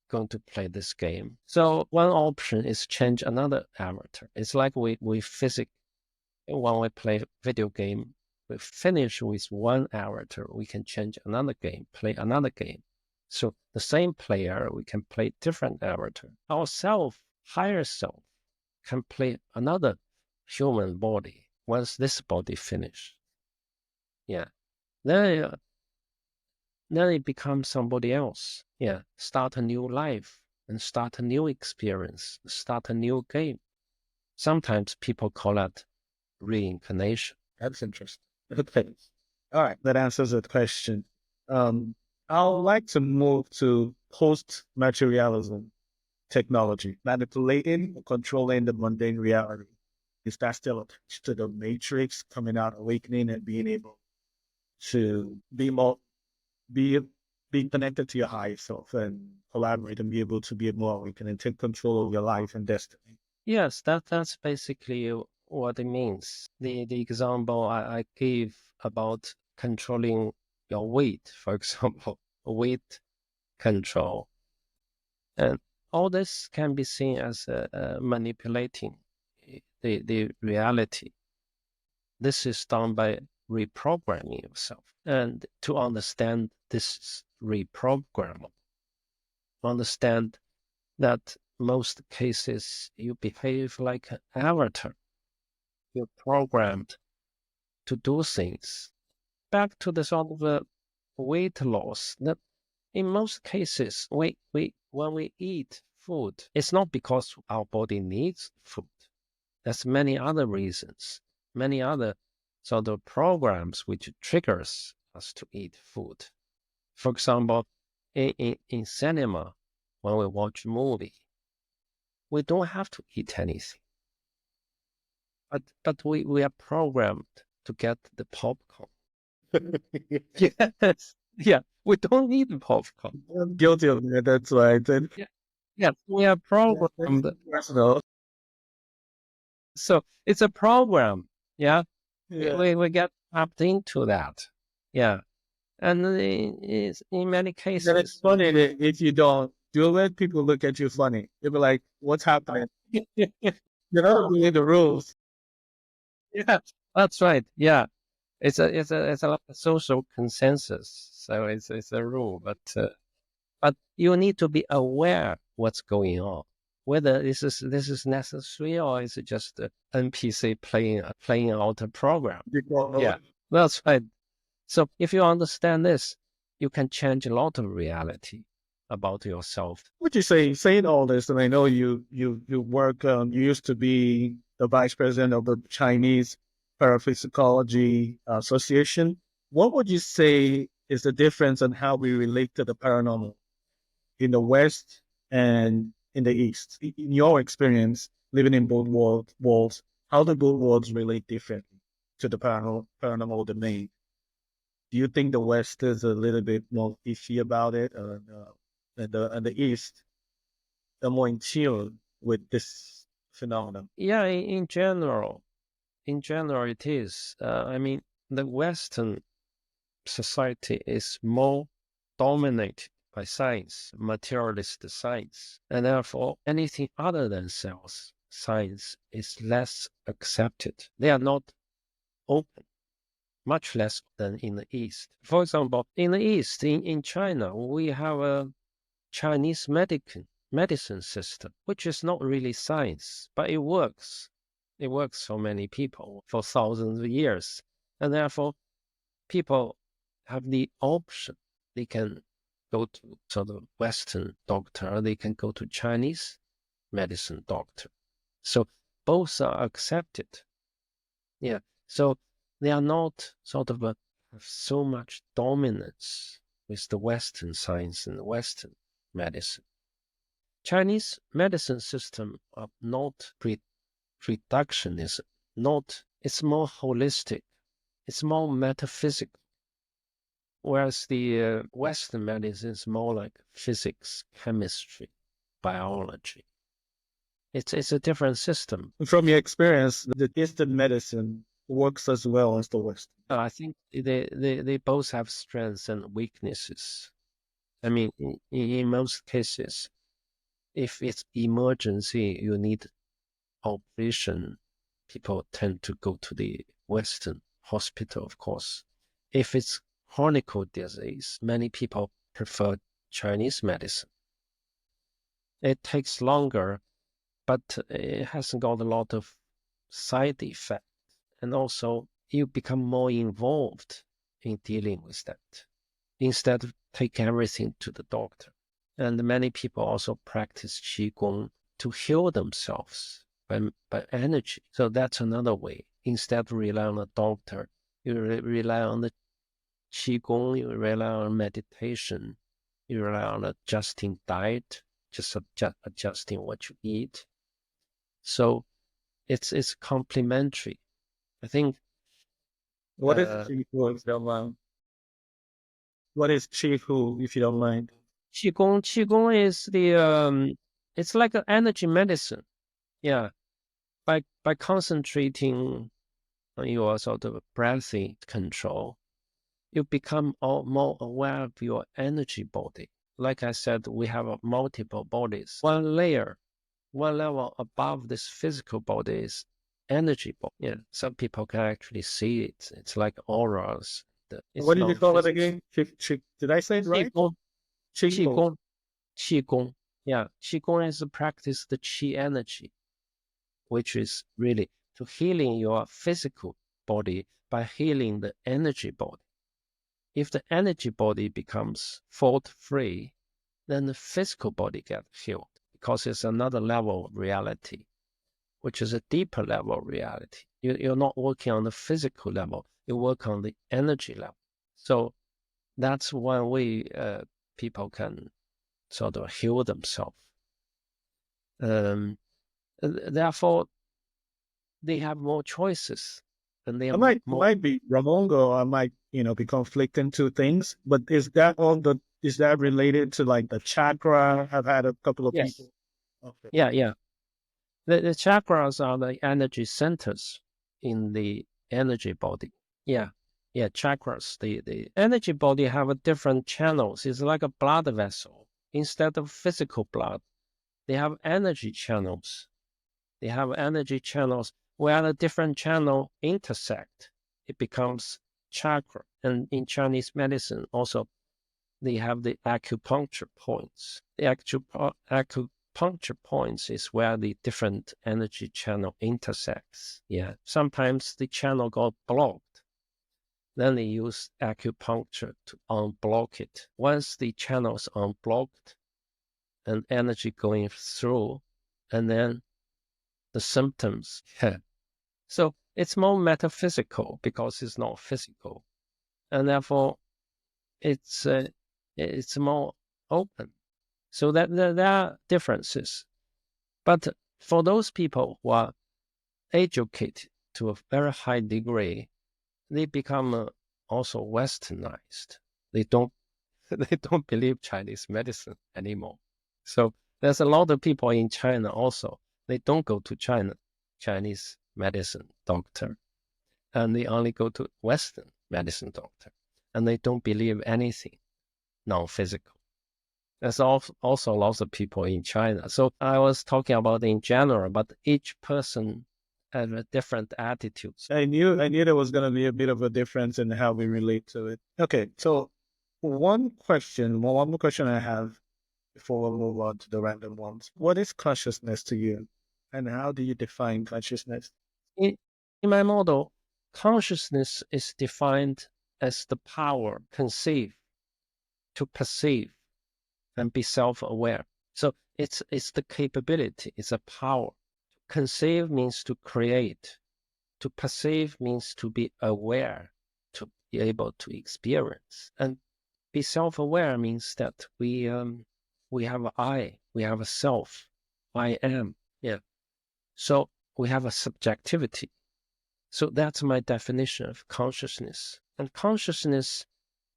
going to play this game. So one option is change another avatar. It's like we when we play video game, we finish with one avatar, we can change another game, play another game. So the same player, we can play different avatar. Our self, higher self, can play another human body once this body finish. Yeah. Then it becomes somebody else. Yeah. Start a new life and start a new experience, start a new game. Sometimes people call that reincarnation. That's interesting. Okay. All right. That answers the question. I would like to move to post-materialism technology, manipulating or controlling the mundane reality. Is that still attached to the matrix, coming out, awakening, and being able to be connected to your higher self and collaborate and be able to be more awakened and take control of your life and destiny? Yes, that's basically what it means. The example I gave about controlling your weight, for example, weight control. And all this can be seen as manipulating the reality. This is done by reprogramming yourself. And to understand this reprogramming, understand that most cases you behave like an avatar. You're programmed to do things. Back to the sort of weight loss. That in most cases, when we eat food, it's not because our body needs food. There's many other reasons, many other sort of programs which triggers us to eat food. For example, in cinema, when we watch a movie, we don't have to eat anything. But we are programmed to get the popcorn. Yes. Yeah. We don't need popcorn. I'm guilty of that. That's why I said. Yeah. Yeah. We are programmed. Personal. So it's a program. Yeah. Yeah. We get tapped into that. Yeah. And it's in many And then it's cases. funny that if you don't do it, people look at you funny. They'll be like, "What's happening?" You're not doing the rules. Yeah. That's right. Yeah. It's a social consensus. So it's a rule, but you need to be aware what's going on, whether this is necessary or is it just an NPC playing out a program. You don't know Yeah, it. that's right. So if you understand this, you can change a lot of reality. about yourself. Would you say, saying all this, and I know you work, you used to be the vice president of the Chinese Parapsychology Association. What would you say is the difference on how we relate to the paranormal in the West and in the East? In your experience, living in both worlds, how do both worlds relate differently to the paranormal domain? Do you think the West is a little bit more iffy about it, and the East are more in tune with this phenomenon? Yeah, in general, it is. I mean, the Western society is more dominated by science, materialist science, and therefore anything other than science is less accepted. They are not open, much less than in the East. For example, in the East, in China, we have a Chinese medicine system, which is not really science, but it works. It works for many people for thousands of years. And therefore, people have the option. They can go to sort of Western doctor, or they can go to Chinese medicine doctor. So both are accepted. Yeah. So they are not sort of have so much dominance with the Western science and Western medicine. Chinese medicine system are not reductionism, it's more holistic, it's more metaphysical, whereas the Western medicine is more like physics, chemistry, biology. It's a different system. From your experience, the Eastern medicine works as well as the West. I think they both have strengths and weaknesses. I mean, in most cases, if it's emergency, you need operation, people tend to go to the Western hospital, of course. If it's chronic disease, many people prefer Chinese medicine. It takes longer, but it hasn't got a lot of side effects. And also, you become more involved in dealing with that instead of take everything to the doctor. And many people also practice Qigong to heal themselves by energy. So that's another way. Instead of relying on the doctor, you rely on the Qigong, you rely on meditation, you rely on adjusting diet, just adjusting what you eat. So it's complementary. I think. What is Qigong, if you don't mind? What is Qigong, if you don't mind? Qigong is it's like an energy medicine. Yeah. By concentrating on your sort of breathing control, you become more aware of your energy body. Like I said, we have multiple bodies. One level above this physical body is energy body. Yeah, some people can actually see it. It's like auras. It's What did you call it non-physical. again? Did I say it right? Qigong, Qigong. Qigong, Qigong. Yeah, Qigong is to practice the Qi energy, which is really to healing your physical body by healing the energy body. If the energy body becomes fault-free, then the physical body gets healed because it's another level of reality, which is a deeper level of reality. You're not working on the physical level, you work on the energy level. So that's one way people can sort of heal themselves. Therefore, they have more choices. And they I have might be wrong, or I might, be conflicting two things. But is that related to like the chakra? I've had a couple of Yes. people. Okay. Yeah. The chakras are the energy centers in the energy body. Yeah. Chakras. The energy body have a different channels. It's like a blood vessel. Instead of physical blood, they have energy channels. They have energy channels where the different channel intersect. It becomes chakra. And in Chinese medicine, also, they have the acupuncture points. The acupuncture points is where the different energy channel intersects. Yeah. Sometimes the channel got blocked. Then they use acupuncture to unblock it. Once the channel is unblocked and energy going through, and then the symptoms. So it's more metaphysical because it's not physical, and therefore it's more open. So that there are differences, but for those people who are educated to a very high degree, they become also westernized. They don't they don't believe Chinese medicine anymore. So there's a lot of people in China also. They don't go to Chinese medicine doctor, and they only go to Western medicine doctor, and they don't believe anything non-physical. There's also lots of people in China. So I was talking about in general, but each person has a different attitudes. I knew there was going to be a bit of a difference in how we relate to it. Okay, so one more question I have before we move on to the random ones. What is consciousness to you, and how do you define consciousness? In my model, consciousness is defined as the power to perceive, and be self-aware. So it's the capability, it's a power. Conceive means to create. To perceive means to be aware, to be able to experience. And be self-aware means that we have an I, we have a self, I am. Yeah. So we have a subjectivity. So that's my definition of consciousness. And consciousness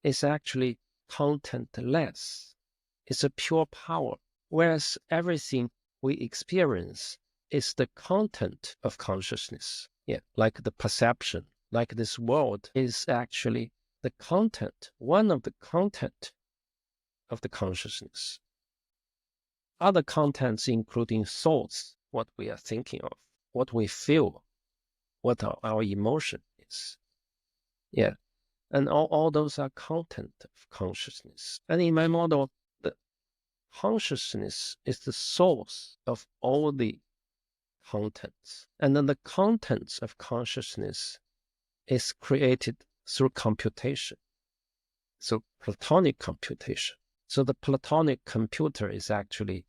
is actually contentless. It's a pure power, whereas everything we experience is the content of consciousness. Yeah, like the perception, like this world is actually the content, one of the content of the consciousness. Other contents including thoughts, what we are thinking of, what we feel, what our emotion is. Yeah, and all those are content of consciousness. And in my model, the consciousness is the source of all the contents. And then the contents of consciousness is created through computation. So Platonic computation. So the Platonic computer is actually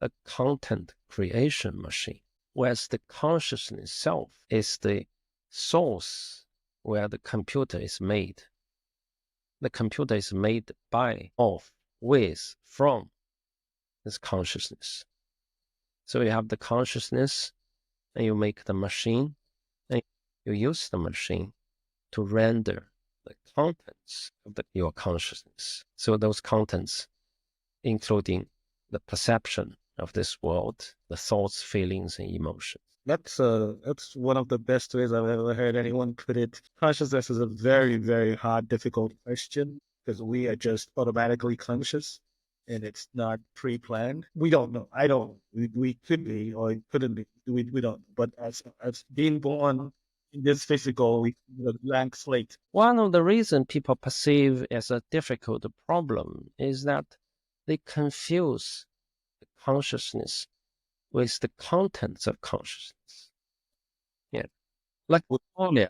a content creation machine, whereas the consciousness itself is the source where the computer is made. The computer is made by, of, with, from this consciousness. So you have the consciousness, and you make the machine, and you use the machine to render the contents of your consciousness. So those contents, including the perception of this world, the thoughts, feelings, and emotions. That's one of the best ways I've ever heard anyone put it. Consciousness is a very, very hard, difficult question because we are just automatically conscious and it's not pre-planned. We don't know. I don't. We could be or it couldn't be. We don't. But as being born in this physical, we blank slate. One of the reasons people perceive as a difficult problem is that they confuse the consciousness with the contents of consciousness. Yeah, like qualia.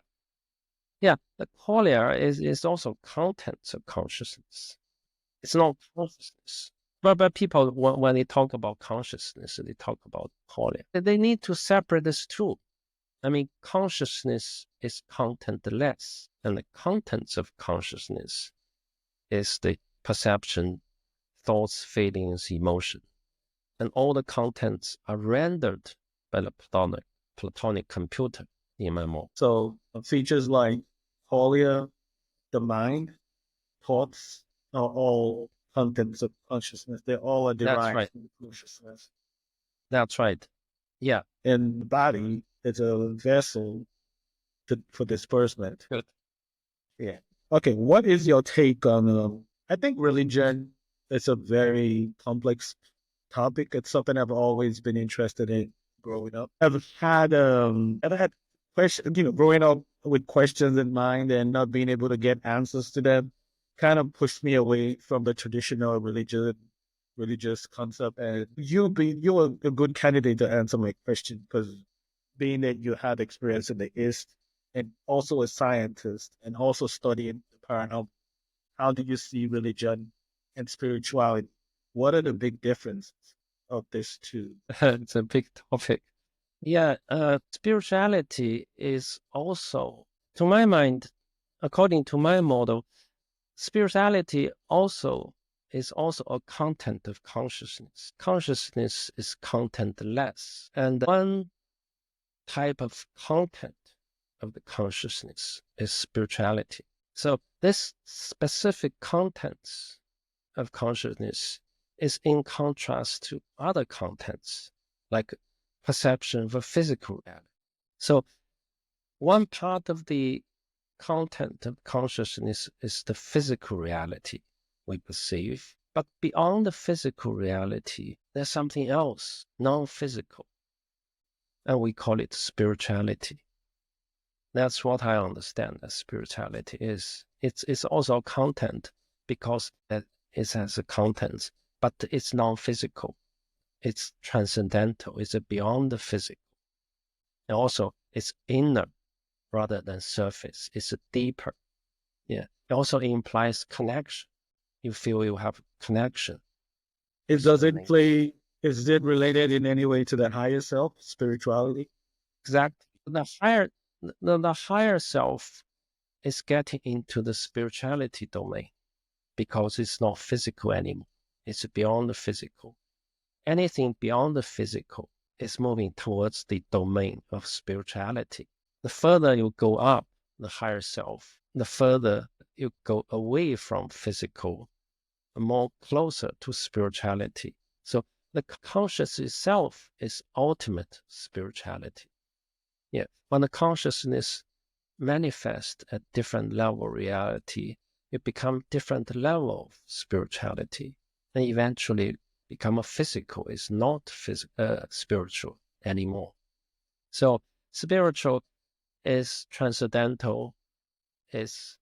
Yeah, the qualia is also contents of consciousness. It's not consciousness. But people, when they talk about consciousness, they talk about qualia. They need to separate this two. I mean, consciousness is contentless, and the contents of consciousness is the perception, thoughts, feelings, emotion. And all the contents are rendered by the Platonic computer in my model. So features like qualia, the mind, thoughts are all contents of consciousness. They all are derived from consciousness. That's right. Yeah. And the body is a vessel for disbursement. Good. Yeah. Okay. What is your take on, I think religion is a very complex topic. It's something I've always been interested in growing up. I've had questions, growing up with questions in mind and not being able to get answers to them kind of pushed me away from the traditional religious concept. And you're a good candidate to answer my question because being that you had experience in the East and also a scientist and also studying the paranormal, how do you see religion and spirituality? What are the big differences of these two? It's a big topic. Yeah, spirituality is also, to my mind, according to my model, spirituality also is also a content of consciousness. Consciousness is contentless. And one type of content of the consciousness is spirituality. So this specific contents of consciousness is in contrast to other contents, like perception of a physical reality. So one part of the content of consciousness is the physical reality we perceive. But beyond the physical reality, there's something else, non-physical, and we call it spirituality. That's what I understand as spirituality is. It's also content because it has a content, but it's non-physical. It's transcendental. It's beyond the physical. And also, it's inner rather than surface. It's deeper. Yeah. It also implies connection. You feel you have connection. Is it related in any way to the higher self, spirituality? Exactly. The higher self is getting into the spirituality domain because it's not physical anymore. It's beyond the physical. Anything beyond the physical is moving towards the domain of spirituality. The further you go up, the higher self, the further you go away from physical, more closer to spirituality. So the conscious itself is ultimate spirituality. Yeah. When the consciousness manifests at different level reality, it becomes different level of spirituality, and eventually become a physical. It's not spiritual anymore. So spiritual is transcendental, is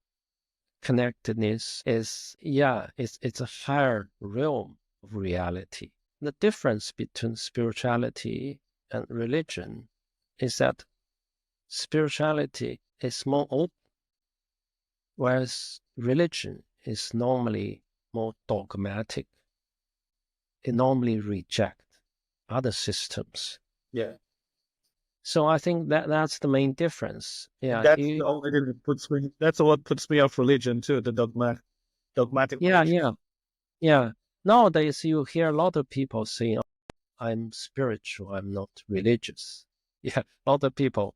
connectedness, it's a higher realm of reality. The difference between spirituality and religion is that spirituality is more open, whereas religion is normally more dogmatic. It normally rejects other systems. Yeah. So I think that's the main difference. Yeah, That's the only thing that that's what puts me off religion too, the dogmatic religion. yeah. Nowadays, you hear a lot of people saying, I'm spiritual, I'm not religious. Yeah, a lot of people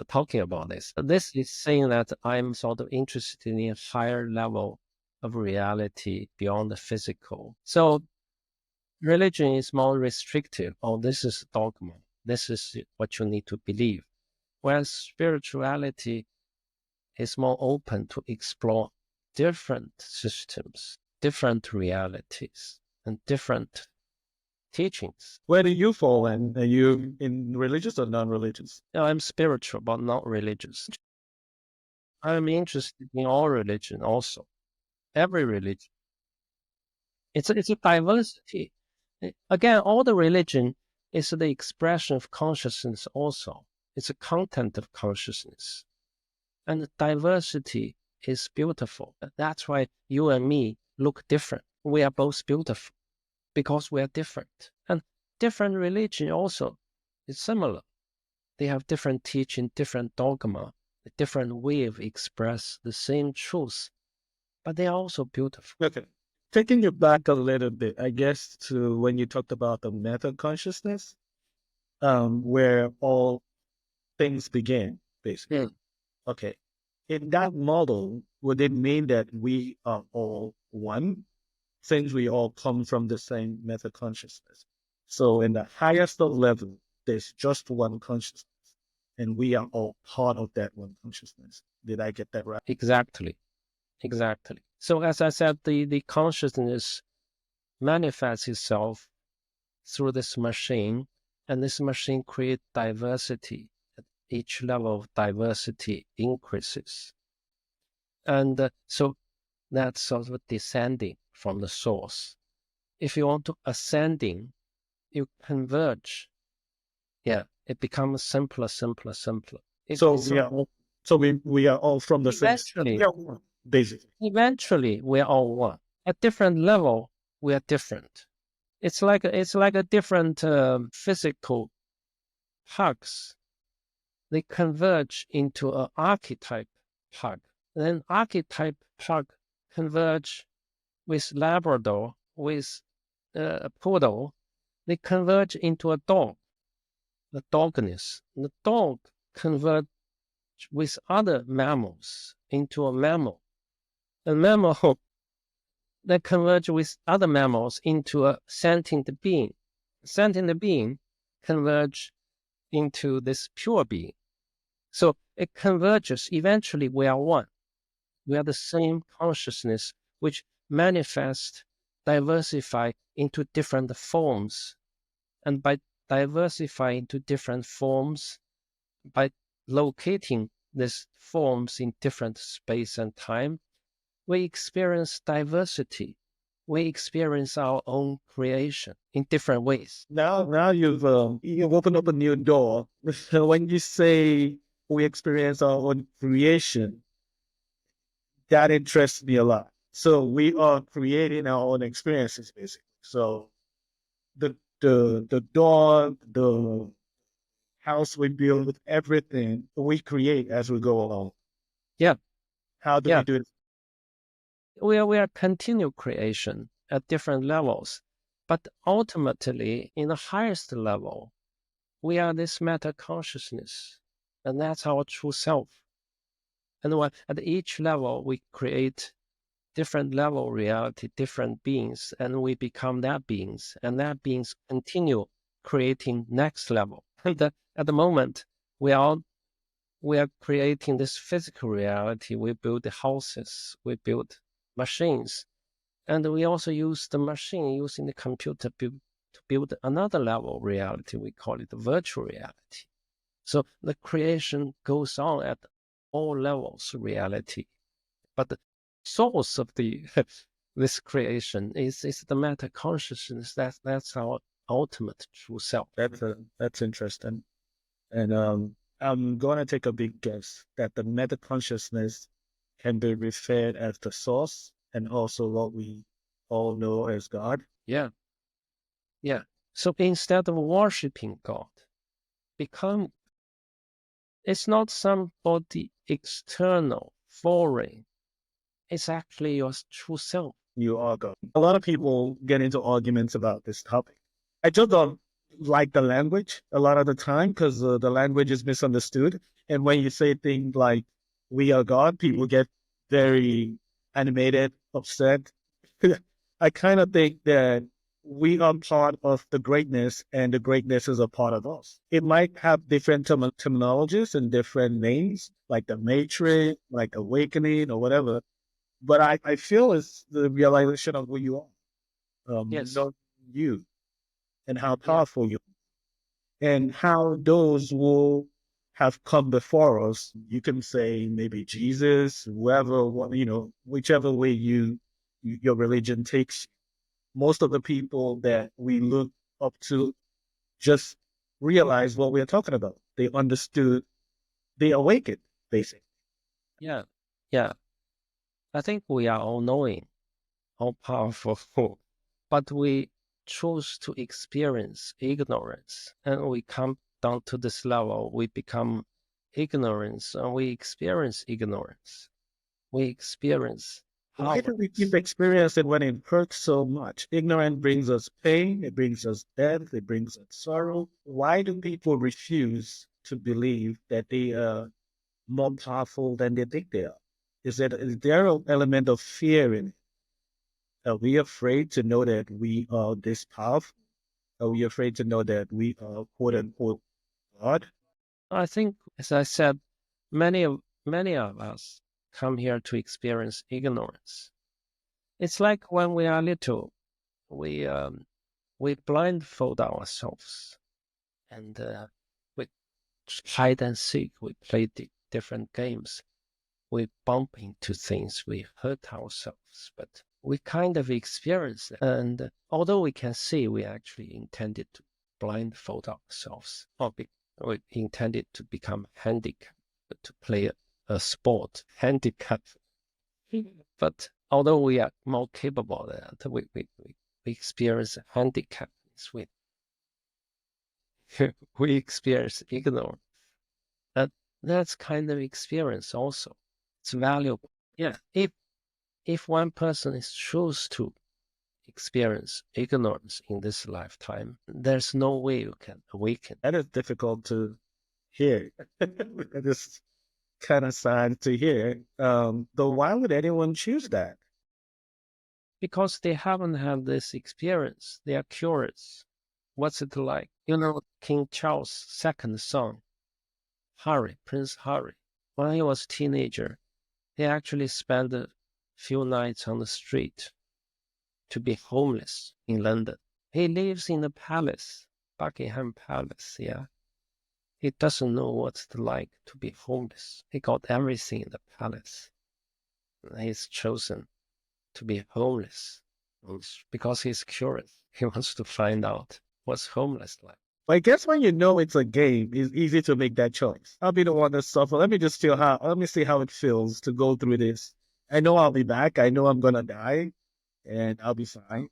talking about this. This is saying that I'm sort of interested in a higher level of reality beyond the physical. So religion is more restrictive. Oh, this is dogma. This is what you need to believe. Whereas spirituality is more open to explore different systems, different realities, and different teachings. Where do you fall in? Are you in religious or non-religious? I'm spiritual, but not religious. I'm interested in all religion also, every religion. It's a diversity. Again, all the religion is the expression of consciousness also. It's a content of consciousness. And the diversity is beautiful. That's why you and me look different. We are both beautiful because we are different. And different religion also is similar. They have different teaching, different dogma, a different way of express the same truth, but they are also beautiful. Okay. Taking you back a little bit, I guess, to when you talked about the meta consciousness, where all things begin, basically. Mm. Okay. In that model, would it mean that we are all one, since we all come from the same meta consciousness? So in the highest of level, there's just one consciousness, and we are all part of that one consciousness. Did I get that right? Exactly. So as I said, the consciousness manifests itself through this machine, and this machine creates diversity. At each level of diversity increases. And so that's sort of descending from the source. If you want to ascending, you converge. Yeah, it becomes simpler. So we are all So we are all from the same. Eventually, We are one, basically. eventually, we're all one. At different level, we are different. It's like a different physical hugs. They converge into an archetype hug. Then archetype hug converge with Labrador, with a poodle. They converge into a dog, the dogness. The dog converge with other mammals into a mammal. A mammal that converge with other mammals into a sentient being. Sentient being converge into this pure being. So it converges. Eventually, we are one. We are the same consciousness which manifest, diversify into different forms. And by diversifying into different forms, by locating these forms in different space and time, we experience diversity. We experience our own creation in different ways. Now you've opened up a new door. When you say we experience our own creation, that interests me a lot. So we are creating our own experiences, basically. So the dog, the house we build, everything we create as we go along. Yeah, How do yeah. we do it? We are continued creation at different levels, but ultimately, in the highest level, we are this meta consciousness, and that's our true self. And when, at each level, we create different level reality, different beings, and we become that beings, and that beings continue creating next level. And at the moment, we are creating this physical reality. We build the houses, we build machines, and we also use the machine using the computer to build another level of reality. We call it virtual reality. So the creation goes on at all levels of reality. But the source of the this creation is the meta consciousness. That's our ultimate true self. That's interesting. And I'm going to take a big guess that the meta consciousness can be referred as the source and also what we all know as God. Yeah. Yeah. So instead of worshiping God, become it's not somebody external, foreign. It's actually your true self. You are God. A lot of people get into arguments about this topic. I just don't like the language a lot of the time because the language is misunderstood. And when you say things like "we are God," people get very animated, upset. I kind of think that we are part of the greatness, and the greatness is a part of us. It might have different terminologies and different names, like the Matrix, like Awakening, or whatever. But I feel it's the realization of who you are, Yes. know you, and how Yeah. powerful you are, and how those who have come before us, you can say maybe Jesus, whoever, whichever way your religion takes. Most of the people that we look up to just realize what we're talking about. They understood, they awakened, basically. Yeah. Yeah. I think we are all knowing, all powerful, but we choose to experience ignorance, and we come down to this level. We become ignorance, and we experience ignorance. We experience Why do we keep powerless. experiencing when it hurts so much? Ignorance brings us pain, it brings us death, it brings us sorrow. Why do people refuse to believe that they are more powerful than they think they are? Is there an element of fear in it? Are we afraid to know that we are this powerful? Are we afraid to know that we are quote unquote God? I think, as I said, many of us come here to experience ignorance. It's like when we are little, we we blindfold ourselves, and we hide and seek. We play different games. We bump into things. We hurt ourselves, but we kind of experience it. And although we can see, we actually intended to blindfold ourselves, or we intended to become handicapped, to play a sport, handicap. But although we are more capable of that, we experience handicap. We, we experience ignorance. That's kind of experience also. It's valuable. Yeah. If one person is choose to experience ignorance in this lifetime, there's no way you can awaken. That is difficult to hear. It is kind of sad to hear. Though why would anyone choose that? Because they haven't had this experience. They are curious. What's it like? You know, King Charles' second son, Harry, Prince Harry, when he was a teenager, he actually spent a few nights on the street to be homeless in London. He lives in the palace, Buckingham Palace, yeah. He doesn't know what's it like to be homeless. He got everything in the palace. He's chosen to be homeless because he's curious. He wants to find out what's homeless like. I guess when you know it's a game, it's easy to make that choice. I'll be the one that suffer. Let me see how it feels to go through this. I know I'll be back. I know I'm gonna die, and I'll be fine.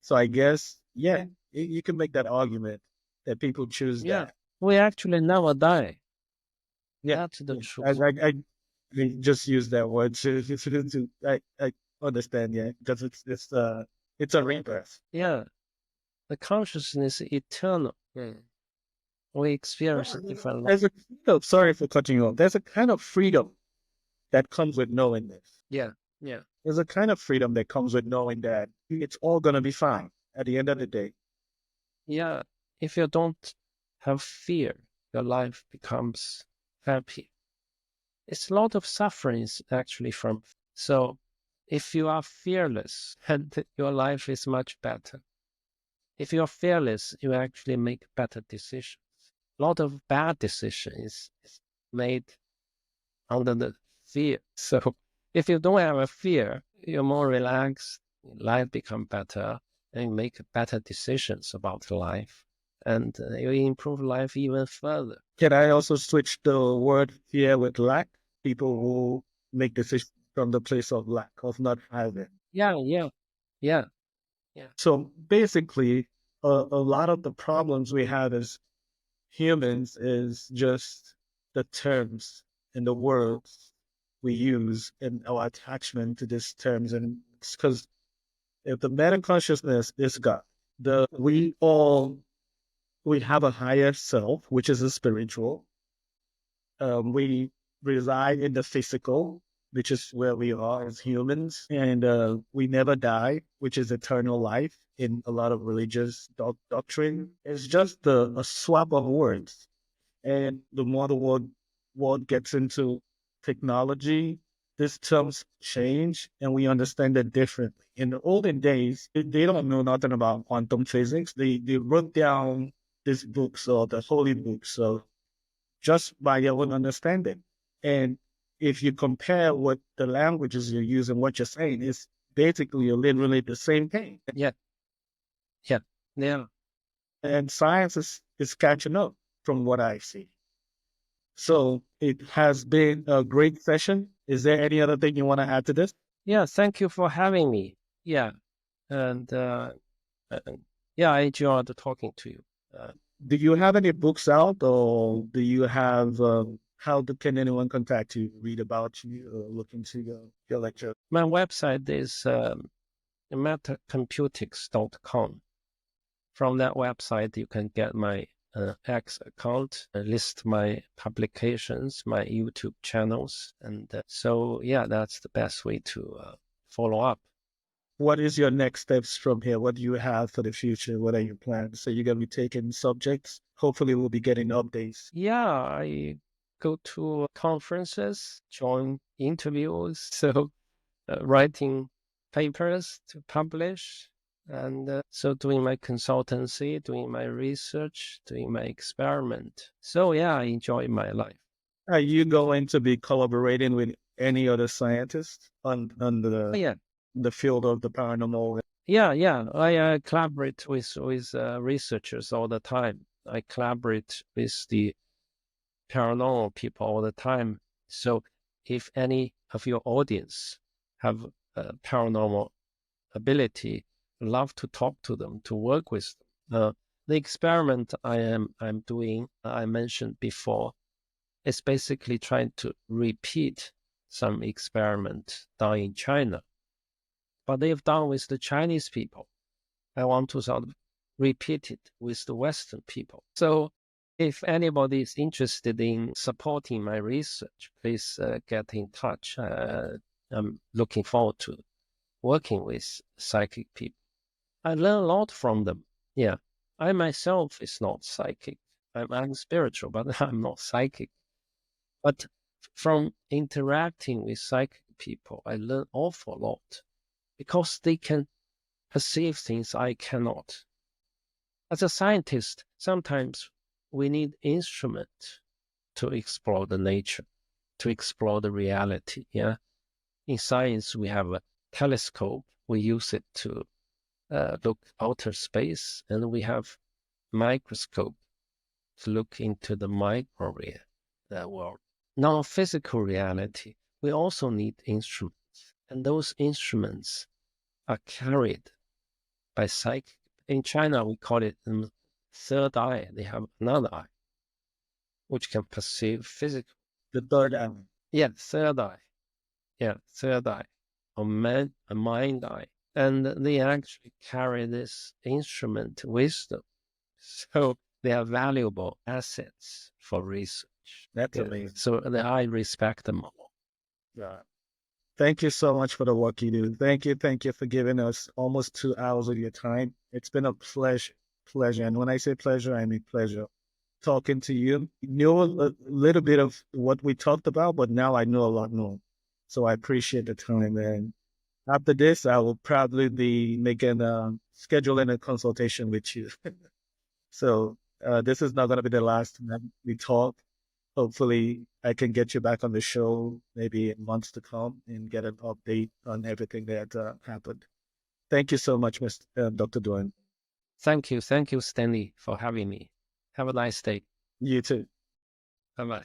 So I guess, yeah, you can make that argument that people choose that. We actually never die. Yeah, that's the truth. I just use that word I understand. Yeah, because it's a rebirth. Yeah, the consciousness is eternal. We experience different life. Sorry for cutting you off. There's a kind of freedom that comes with knowing this. Yeah. There's a kind of freedom that comes with knowing that it's all gonna be fine at the end of the day. Yeah, if you don't have fear, your life becomes happy. It's a lot of sufferings actually from. So if you are fearless, and your life is much better. If you're fearless, you actually make better decisions. A lot of bad decisions is made under the fear. So if you don't have a fear, you're more relaxed, life become better, and you make better decisions about life, and you improve life even further. Can I also switch the word fear with lack? People who make decisions from the place of lack, of not having. Yeah. So basically, a lot of the problems we have as humans is just the terms and the words we use and our attachment to these terms. And it's because if the meta consciousness is God, we have a higher self, which is a spiritual. We reside in the physical, which is where we are as humans, and we never die, which is eternal life in a lot of religious doctrine. It's just a swap of words. And the more the world gets into technology, these terms change and we understand it differently. In the olden days, they don't know nothing about quantum physics. They wrote down these books or the holy books, so just by your own understanding. And if you compare what the languages you use and what you're saying, it's basically literally the same thing. Yeah. And science is catching up from what I see. So it has been a great session. Is there any other thing you want to add to this? Yeah, thank you for having me. Yeah, and yeah, I enjoyed talking to you. Do you have any books out, or do you have? Can anyone contact you, read about you, or look into your lecture? My website is metacomputics.com. From that website, you can get my X account, list my publications, my YouTube channels, and so yeah, that's the best way to follow up. What is your next steps from here? What do you have for the future? What are your plans? So you're going to be taking subjects. Hopefully we'll be getting updates. Yeah, I go to conferences, join interviews, so writing papers to publish, and so doing my consultancy, doing my research, doing my experiment. So yeah, I enjoy my life. Are you going to be collaborating with any other scientists on the field of the paranormal? Yeah. I collaborate with researchers all the time. I collaborate with the paranormal people all the time. So if any of your audience have a paranormal ability, love to talk to them, to work with them. The experiment I'm doing, I mentioned before, is basically trying to repeat some experiment done in China, but they've done with the Chinese people. I want to sort of repeat it with the Western people. So if anybody is interested in supporting my research, please get in touch. I'm looking forward to working with psychic people. I learn a lot from them. Yeah. I myself is not psychic. I'm spiritual, but I'm not psychic. But from interacting with psychic people, I learn awful lot because they can perceive things I cannot. As a scientist, sometimes we need instrument to explore the nature, to explore the reality. Yeah. In science, we have a telescope. We use it to look outer space, and we have microscope to look into the micro world. Non-physical reality, we also need instruments, and those instruments are carried by psychic. In China, we call it third eye. They have another eye, which can perceive physical. The third eye. Yeah, third eye. Yeah, third eye, or a mind eye. And they actually carry this instrument with them. So they are valuable assets for research. That's amazing. So I respect them all. Yeah. Thank you so much for the work you do. Thank you for giving us almost 2 hours of your time. It's been a pleasure. And when I say pleasure, I mean pleasure. Talking to you, knew a little bit of what we talked about, but now I know a lot more. So I appreciate the time. And after this, I will probably be scheduling a consultation with you. So this is not going to be the last time we talk. Hopefully, I can get you back on the show maybe in months to come and get an update on everything that happened. Thank you so much, Dr. Duan. Thank you, Stanley, for having me. Have a nice day. You too. Bye bye.